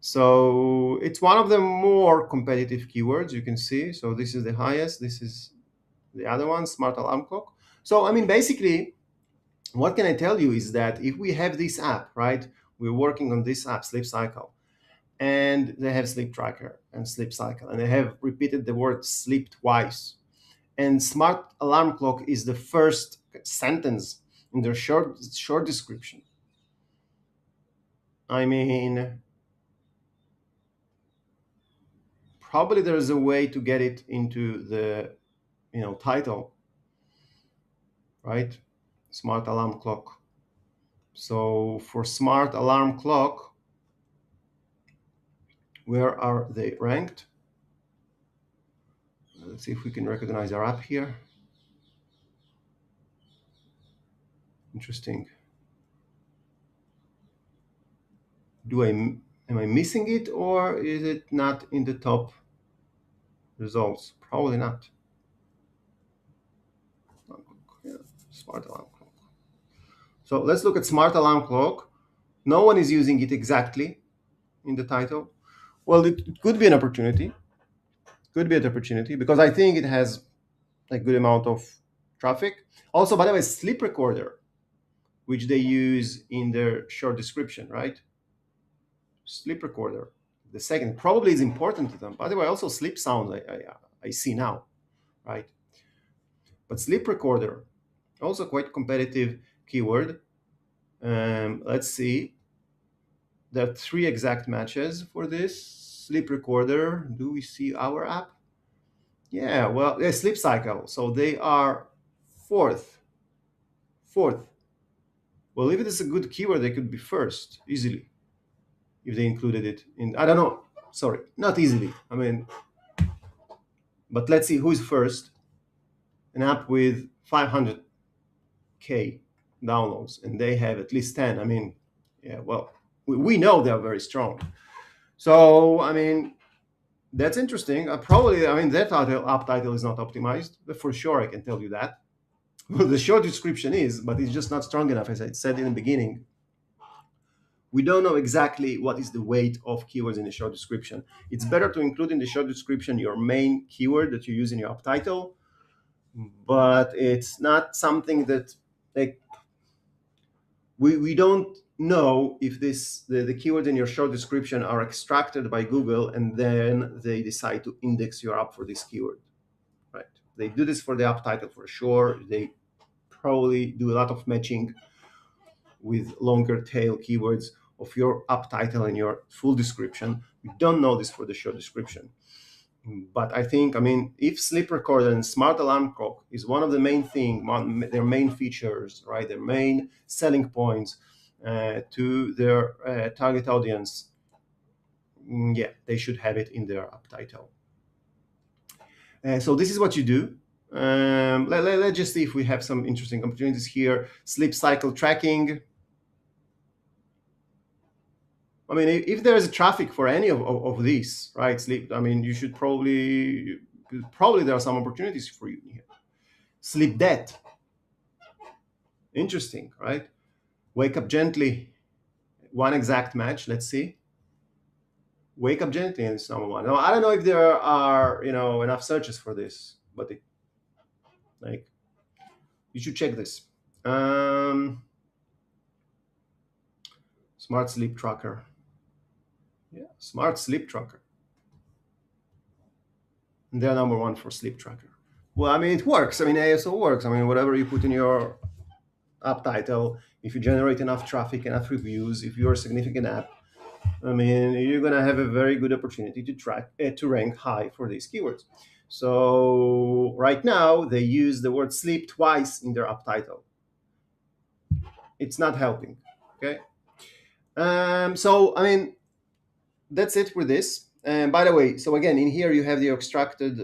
So it's one of the more competitive keywords you can see. So this is the highest. This is the other one, smart alarm clock. So, I mean, basically, what can I tell you is that if we have this app, right, we're working on this app, Sleep Cycle, and they have sleep tracker and sleep cycle, and they have repeated the word sleep twice. And smart alarm clock is the first sentence in their short description. I mean, probably there's a way to get it into the title, right? Smart alarm clock. So for smart alarm clock, where are they ranked? Let's see if we can recognize our app here. Interesting. Am I missing it, or is it not in the top results? Probably not. Yeah, smart alarm clock. So let's look at smart alarm clock. No one is using it exactly in the title. Well, it could be an opportunity. Could be an opportunity because I think it has a good amount of traffic. Also, by the way, sleep recorder, which they use in their short description, right? Sleep recorder. The second probably is important to them. By the way, also sleep sounds I see now, right? But sleep recorder, also quite competitive keyword. Let's see. There are 3 exact matches for this sleep recorder. Do we see our app? Yeah, well, yeah, sleep cycle. So they are fourth. Fourth. Well, if it is a good keyword, they could be first easily if they included it in. I don't know. Sorry, not easily. I mean, but let's see who is first. An app with 500K downloads, and they have at least 10. I mean, yeah, well, we know they're very strong. So, I mean, that's interesting. Probably, I mean, that app title is not optimized, but for sure, I can tell you that. Well, the short description is, but it's just not strong enough, as I said in the beginning. We don't know exactly what is the weight of keywords in the short description. It's better to include in the short description your main keyword that you use in your app title, but it's not something that like we don't know if the keywords in your short description are extracted by Google and then they decide to index your app for this keyword. They do this for the app title for sure. They probably do a lot of matching with longer tail keywords of your app title and your full description. We don't know this for the short description. But I think, I mean, if sleep recorder and smart alarm clock is one of the main their main features, right, their main selling points to their target audience, yeah, they should have it in their app title. So this is what you do. Let's just see if we have some interesting opportunities here. Sleep cycle tracking. I mean, if there is traffic for any of these, right? Sleep. I mean, you should probably there are some opportunities for you here. Sleep debt. Interesting, right? Wake up gently. One exact match. Let's see. Wake up gently is number one. Now I don't know if there are enough searches for this, but like you should check this. Smart sleep tracker. Yeah, smart sleep tracker. And they're number one for sleep tracker. Well, I mean, it works. I mean, ASO works. I mean, whatever you put in your app title, if you generate enough traffic, enough reviews, if you're a significant app, I mean, you're gonna have a very good opportunity to rank high for these keywords. So right now they use the word sleep twice in their app title. It's not helping. Okay. So I mean, that's it for this. And by the way, so again, in here you have the extracted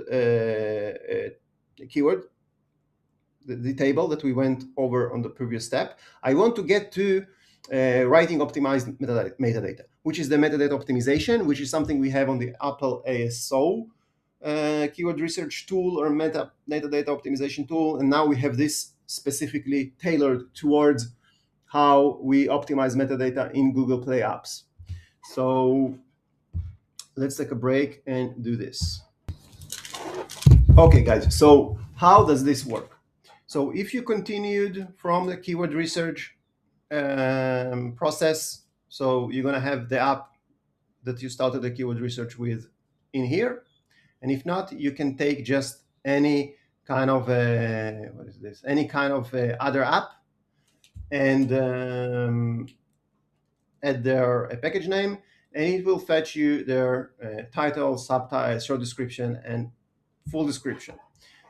keyword, the table that we went over on the previous step. I want to get to writing optimized metadata, which is the metadata optimization, which is something we have on the Apple ASO keyword research tool or metadata optimization tool. And now we have this specifically tailored towards how we optimize metadata in Google Play apps. So let's take a break and do this. Okay, guys, so how does this work? So if you continued from the keyword research process, so you're going to have the app that you started the keyword research with in here. And if not, you can take just any kind of what is this? Any kind of other app and add their package name, and it will fetch you their title, subtitle, short description, and full description.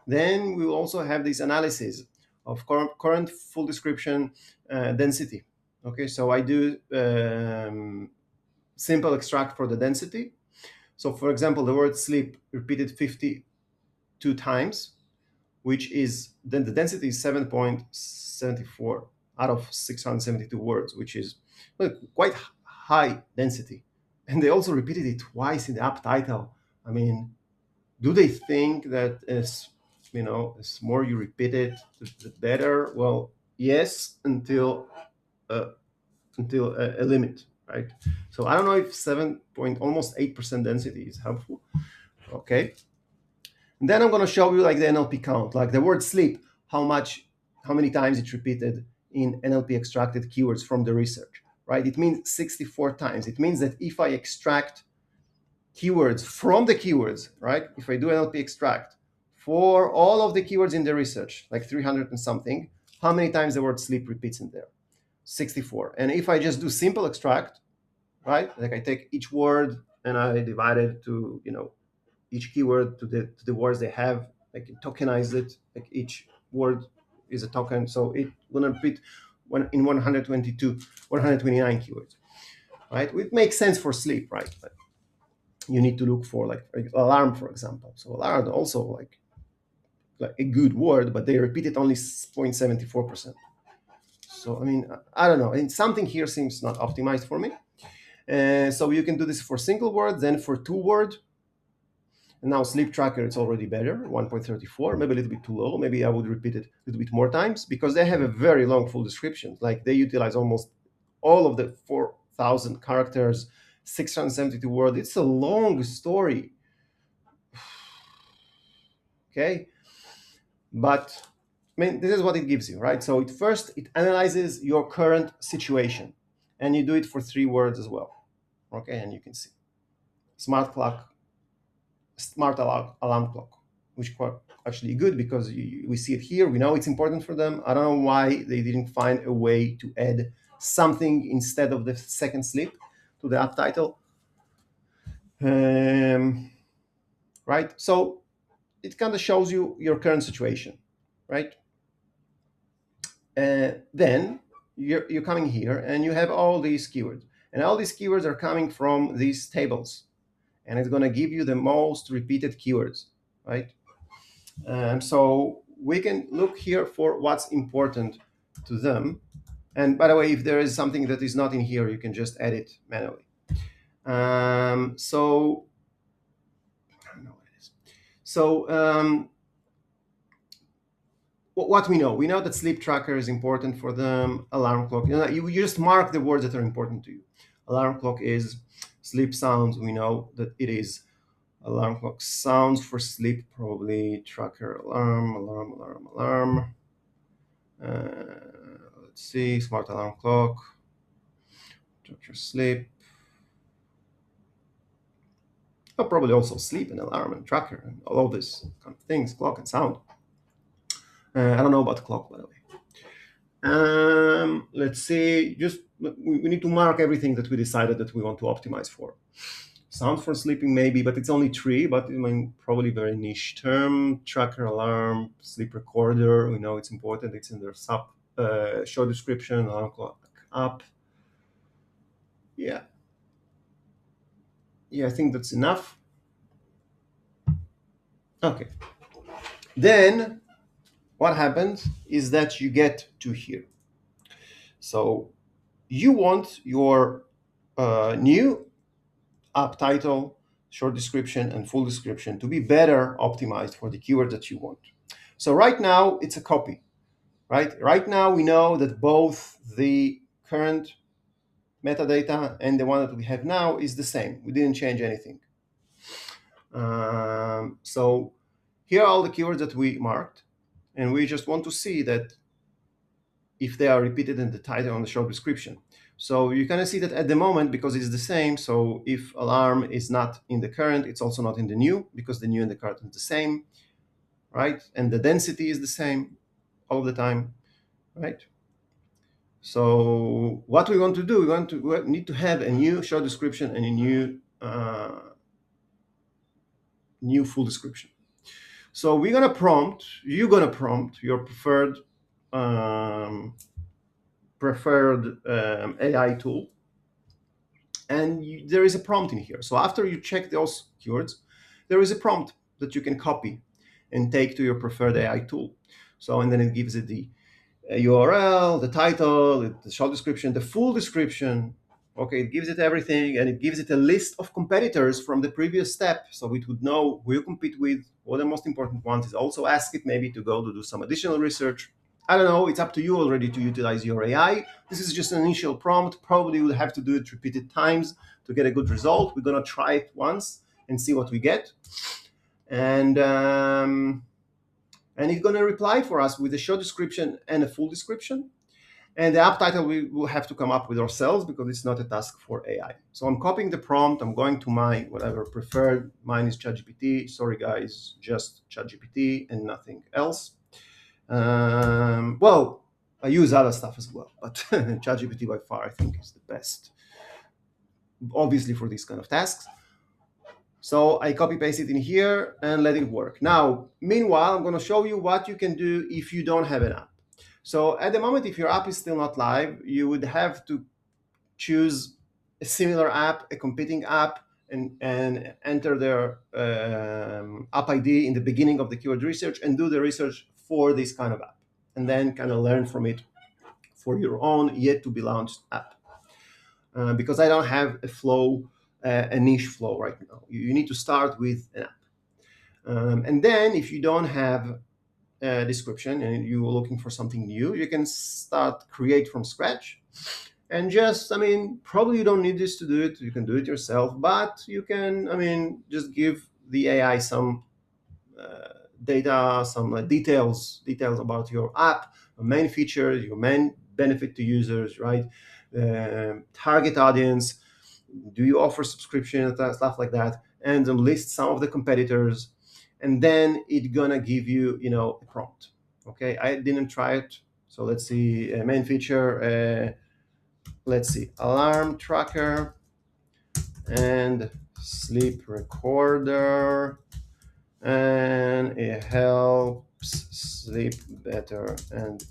Then we will also have this analysis of current full description density. Okay, so I do simple extract for the density. So for example, the word sleep repeated 52 times, which is, then the density is 7.74 out of 672 words, which is quite high density. And they also repeated it twice in the app title. I mean, do they think that as more you repeat it, the better? Well, yes, until a limit, right? So I don't know if almost 8% density is helpful. Okay. And then I'm going to show you like the NLP count, like the word sleep, how many times it's repeated in NLP extracted keywords from the research, right? It means 64 times. It means that if I extract keywords from the keywords, right? If I do NLP extract for all of the keywords in the research, like 300 and something, how many times the word sleep repeats in there? 64. And if I just do simple extract, right? Like I take each word and I divide it to, each keyword to the words they have, like tokenize it, like each word is a token. So it will repeat in 129 keywords, right? It makes sense for sleep, right? But you need to look for like alarm, for example. So alarm also like a good word, but they repeat it only 0.74%. So I mean, I don't know. And something here seems not optimized for me. So you can do this for single word, then for two word. And now sleep tracker, it's already better, 1.34, maybe a little bit too low. Maybe I would repeat it a little bit more times because they have a very long full description. Like they utilize almost all of the 4,000 characters, 672 words. It's a long story. Okay. But I mean, this is what it gives you, right? So it analyzes your current situation, and you do it for 3 words as well. Okay, and you can see smart alarm clock. which quite actually good because we see it here. We know it's important for them. I don't know why they didn't find a way to add something instead of the second sleep to the app title. Right? So it kind of shows you your current situation, right? Then you're coming here and you have all these keywords. And all these keywords are coming from these tables. And it's going to give you the most repeated keywords, right? So we can look here for what's important to them. And by the way, if there is something that is not in here, you can just add it manually. So I don't know what it is. So what we know that sleep tracker is important for them. Alarm clock, you just mark the words that are important to you. Alarm clock is. Sleep sounds, we know that it is. Alarm clock sounds for sleep, probably. Tracker, alarm. Let's see, smart alarm clock, tracker, sleep. Oh, probably also sleep and alarm and tracker and all of this kind of things, clock and sound. I don't know about clock, by the way. Let's see, just we need to mark everything that we decided that we want to optimize for. Sound for sleeping, maybe, but it's only 3, but I mean, probably very niche term. Tracker, alarm, sleep recorder, we know it's important. It's in their show description, alarm clock app. Yeah, I think that's enough. Okay. Then what happens is that you get to here. So you want your new app title, short description, and full description to be better optimized for the keyword that you want. So right now it's a copy, right? Right now we know that both the current metadata and the one that we have now is the same. We didn't change anything. So here are all the keywords that we marked, and we just want to see that if they are repeated in the title and the short description. So you kind of see that at the moment, because it's the same, so if alarm is not in the current, it's also not in the new, because the new and the current is the same, right? And the density is the same all the time, right? So what we want to do, we need to have a new short description and a new full description. So you're gonna prompt your preferred AI tool, and there is a prompt in here. So after you check those keywords, there is a prompt that you can copy and take to your preferred AI tool. So, and then it gives it the URL, the title, the short description, the full description. Okay, it gives it everything, and it gives it a list of competitors from the previous step, so it would know who you compete with, what the most important ones is. Also ask it maybe to go to do some additional research. I don't know, it's up to you already to utilize your AI. This is just an initial prompt. Probably you'll have to do it repeated times to get a good result. We're gonna try it once and see what we get. And it's gonna reply for us with a short description and a full description. And the app title we will have to come up with ourselves because it's not a task for AI. So I'm copying the prompt. I'm going to my whatever preferred. Mine is ChatGPT. Sorry, guys, just ChatGPT and nothing else. Well, I use other stuff as well, but ChatGPT by far I think is the best, obviously for these kind of tasks. So I copy paste it in here and let it work. Now, meanwhile, I'm going to show you what you can do if you don't have an app. So at the moment, if your app is still not live, you would have to choose a similar app, a competing app, and enter their app ID in the beginning of the keyword research and do the research for this kind of app, and then kind of learn from it for your own yet to be launched app. Because I don't have a niche flow right now. You need to start with an app. And then if you don't have a description and you're looking for something new, you can start create from scratch. And just, probably you don't need this to do it. You can do it yourself, but you can, just give the AI some data, some details about your app, your main features, your main benefit to users, right? Target audience, do you offer subscription, stuff like that, and list some of the competitors, and then it's gonna give you, a prompt. Okay, I didn't try it, so let's see. Main feature. Let's see, alarm tracker and sleep recorder, and it helps sleep better and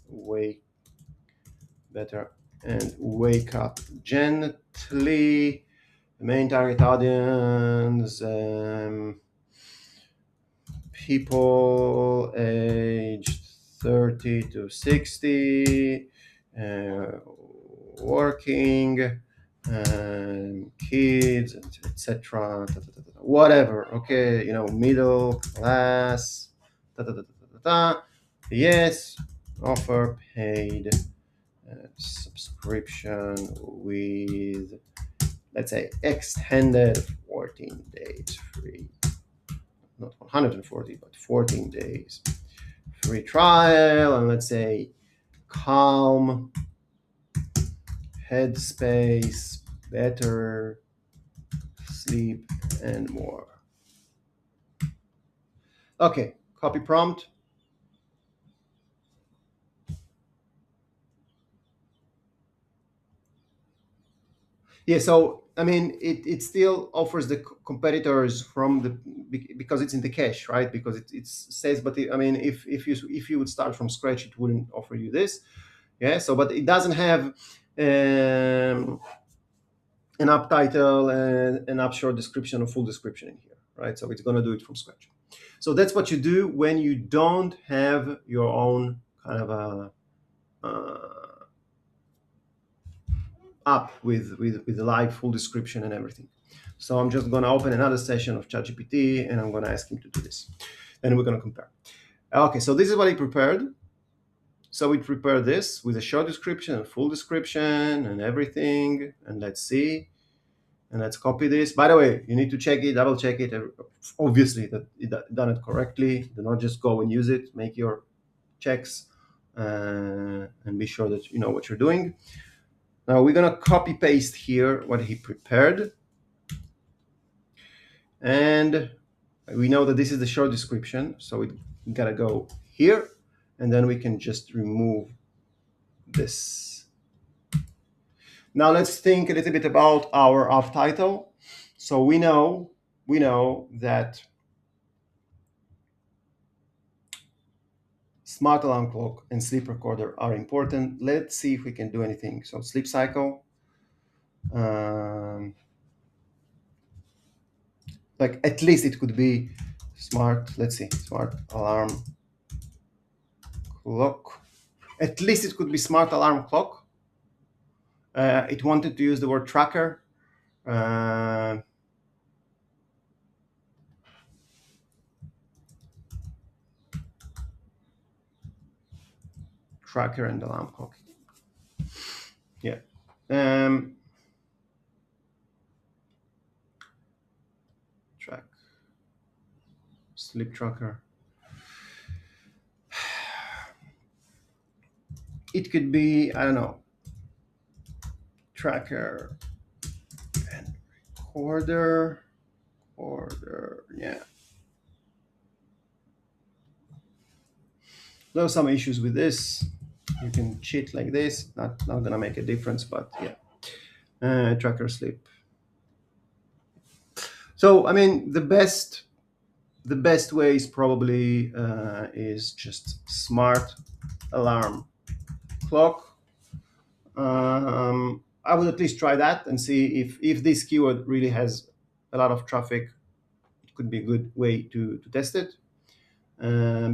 better and wake up gently. The main target audience, people aged 30 to 60, working, kids, etc. Whatever. Okay, middle class. Da, da, da, da, da, da. Yes, offer paid subscription with, let's say, extended 14 days free, not 140, but 14 days free trial, and let's say calm, headspace, better sleep, and more. Okay, copy prompt. Yeah, so I mean, it still offers the competitors from the, because it's in the cache, right? Because it says, but I mean, if you would start from scratch, it wouldn't offer you this. Yeah. So, but it doesn't have an app title and an app short description or full description in here, right? So it's going to do it from scratch. So that's what you do when you don't have your own kind of a app with a live full description and everything. So I'm just going to open another session of ChatGPT and I'm going to ask him to do this. Then we're going to compare. Okay, so this is what he prepared. So we prepared this with a short description and full description and everything. And let's see. And let's copy this. By the way, you need to check it, double check it. Obviously, that you done it correctly. Do not just go and use it. Make your checks and be sure that you know what you're doing. Now we're gonna copy paste here what he prepared, and we know that this is the short description, so we gotta go here, and then we can just remove this. Now let's think a little bit about our app title. So we know that smart alarm clock and sleep recorder are important. Let's see if we can do anything. So sleep cycle, like at least it could be smart. Let's see, smart alarm clock. At least it could be smart alarm clock. It wanted to use the word tracker. Tracker and alarm clock. Yeah. Track. Sleep tracker. It could be, I don't know, tracker and recorder. Order, yeah. There are some issues with this. You can cheat like this. Not gonna make a difference, but yeah. Tracker sleep. So I mean, the best way is probably is just smart alarm clock. I would at least try that and see if this keyword really has a lot of traffic. It could be a good way to test it.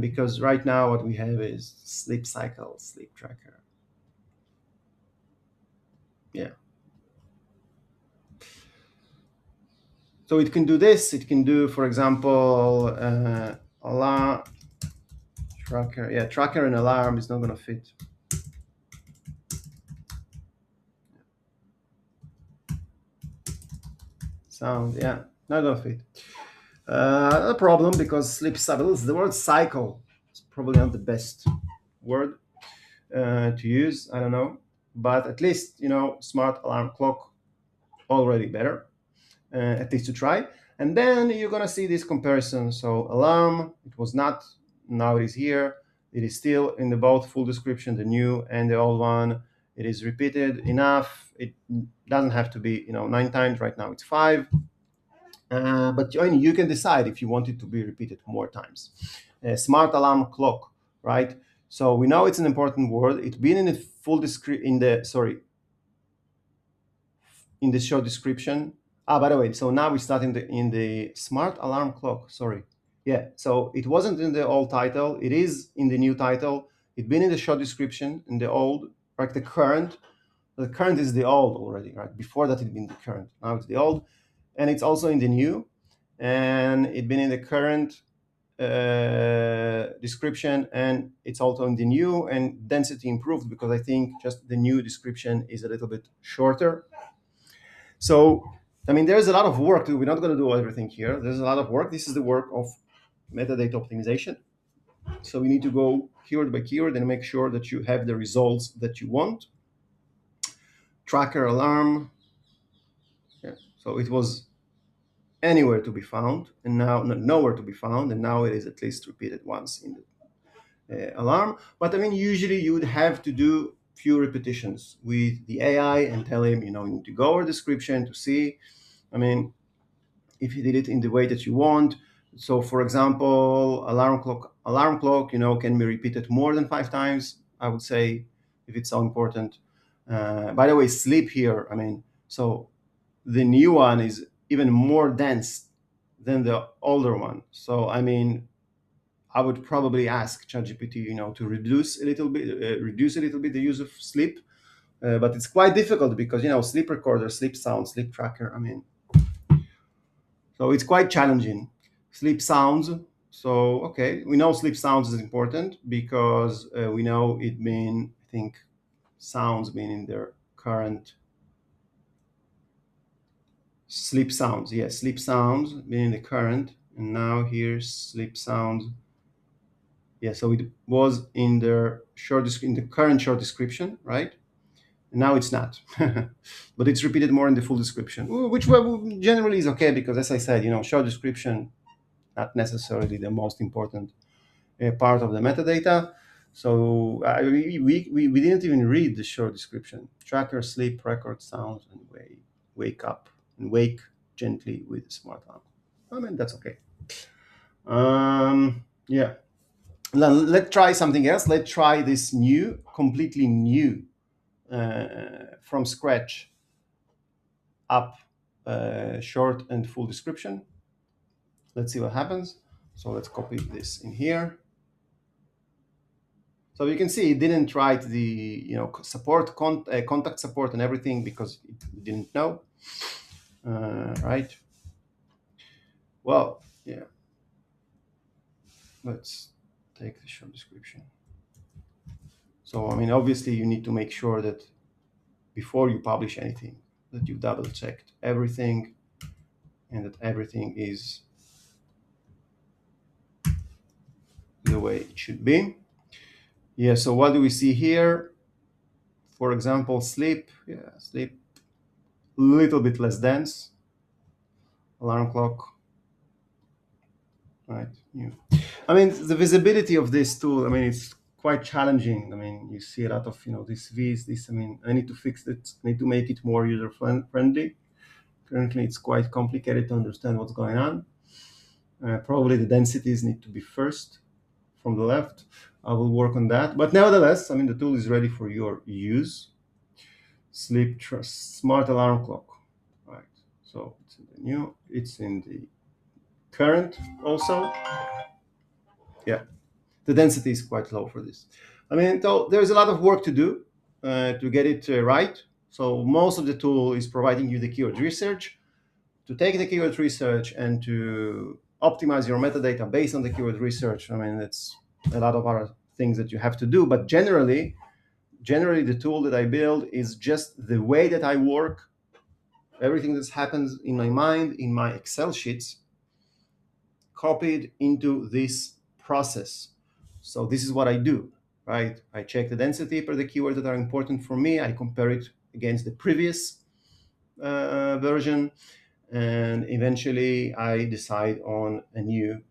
Because right now what we have is sleep cycle, sleep tracker. Yeah. So it can do this. It can do, for example, alarm tracker. Yeah, tracker and alarm is not going to fit. Sound, yeah, not going to fit. A problem because sleep cycle, the word cycle is probably not the best word to use. I don't know. But at least, smart alarm clock already better, at least to try. And then you're going to see this comparison. So alarm, it was not, now it is here. It is still in the both full description, the new and the old one. It is repeated enough. It doesn't have to be 9 times. Right now it's 5. But you can decide if you want it to be repeated more times. Smart alarm clock, right? So we know it's an important word. It's been in the full description, in the short description. By the way, so now we start in the smart alarm clock. Sorry, yeah. So it wasn't in the old title. It is in the new title. It's been in the short description in the old, like the current. The current is the old already, right? Before that, it'd been the current. Now it's the old, and it's also in the new, and it's been in the current description, and it's also in the new, and density improved because I think just the new description is a little bit shorter. So, I mean, there's a lot of work. We're not going to do everything here. There's a lot of work. This is the work of metadata optimization. So we need to go keyword by keyword and make sure that you have the results that you want. Tracker alarm. Yeah. So it was anywhere to be found, and now nowhere to be found, and now it is at least repeated once in the alarm. But I mean, usually you would have to do few repetitions with the AI and tell him, you need to go over description to see. I mean, if you did it in the way that you want. So, for example, alarm clock, can be repeated more than 5 times. I would say, if it's so important. By the way, sleep here. I mean, so the new one is even more dense than the older one. So, I mean, I would probably ask ChatGPT, to reduce a little bit the use of sleep. But it's quite difficult because sleep recorder, sleep sound, sleep tracker. I mean, so it's quite challenging. Sleep sounds. So, okay, we know sleep sounds is important because we know I think, sounds being in their current sleep sounds. Yes, sleep sounds being in the current. And now here's sleep sounds. Yeah, so it was in the current short description, right? And now it's not, but it's repeated more in the full description, which generally is okay because, as I said, short description not necessarily the most important part of the metadata. So we didn't even read the short description. Tracker, sleep, record, sounds, and wake up and wake gently with a smart alarm. I mean, that's okay. Yeah. Let's try something else. Let's try this completely new, from scratch up, short and full description. Let's see what happens. So let's copy this in here. So you can see it didn't write the support, contact support and everything because it didn't know, right? Well, yeah. Let's take the short description. So I mean, obviously, you need to make sure that before you publish anything, that you've double checked everything, and that everything is the way it should be. Yeah. So what do we see here? For example, sleep. Yeah, sleep. Little bit less dense. Alarm clock. Right. Yeah. I mean, the visibility of this tool, I mean, it's quite challenging. I mean, you see a lot of, these V's, I mean, I need to fix it. I need to make it more user friendly. Currently, it's quite complicated to understand what's going on. Probably the densities need to be first from the left. I will work on that. But nevertheless, I mean, the tool is ready for your use. Sleep smart alarm clock. Right. So it's in the new, it's in the current also. Yeah, the density is quite low for this. I mean, there's a lot of work to do to get it right. So most of the tool is providing you the keyword research. To take the keyword research and to optimize your metadata based on the keyword research, I mean, it's a lot of other things that you have to do. But generally, the tool that I build is just the way that I work. Everything that happens in my mind, in my Excel sheets, copied into this process. So this is what I do, right? I check the density per the keywords that are important for me. I compare it against the previous version. and eventually I decide on a new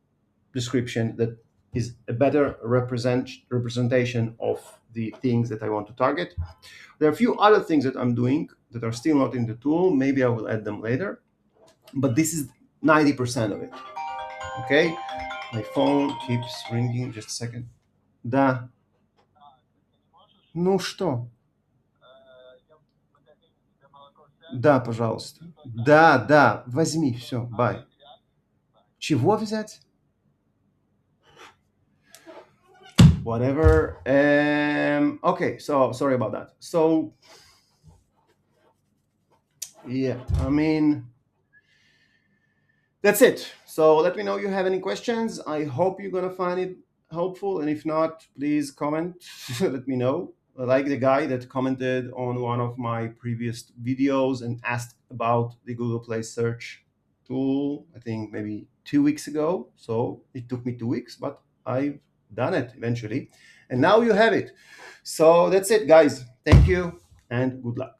description that is a better representation of the things that I want to target. There are a few other things that I'm doing that are still not in the tool. Maybe I will add them later, but this is 90% of it. Okay, my phone keeps ringing. Just a second. Да. Ну что? Да, пожалуйста. Да, да, возьми, все, бай. Чего взять? Whatever. Okay, so sorry about that. So yeah, I mean, that's it. So let me know if you have any questions. I hope you're gonna find it helpful, and if not, please comment. Let me know. Like the guy that commented on one of my previous videos and asked about the Google Play search tool, I think maybe 2 weeks ago. So it took me 2 weeks, but I've done it eventually. And now you have it. So that's it, guys. Thank you and good luck.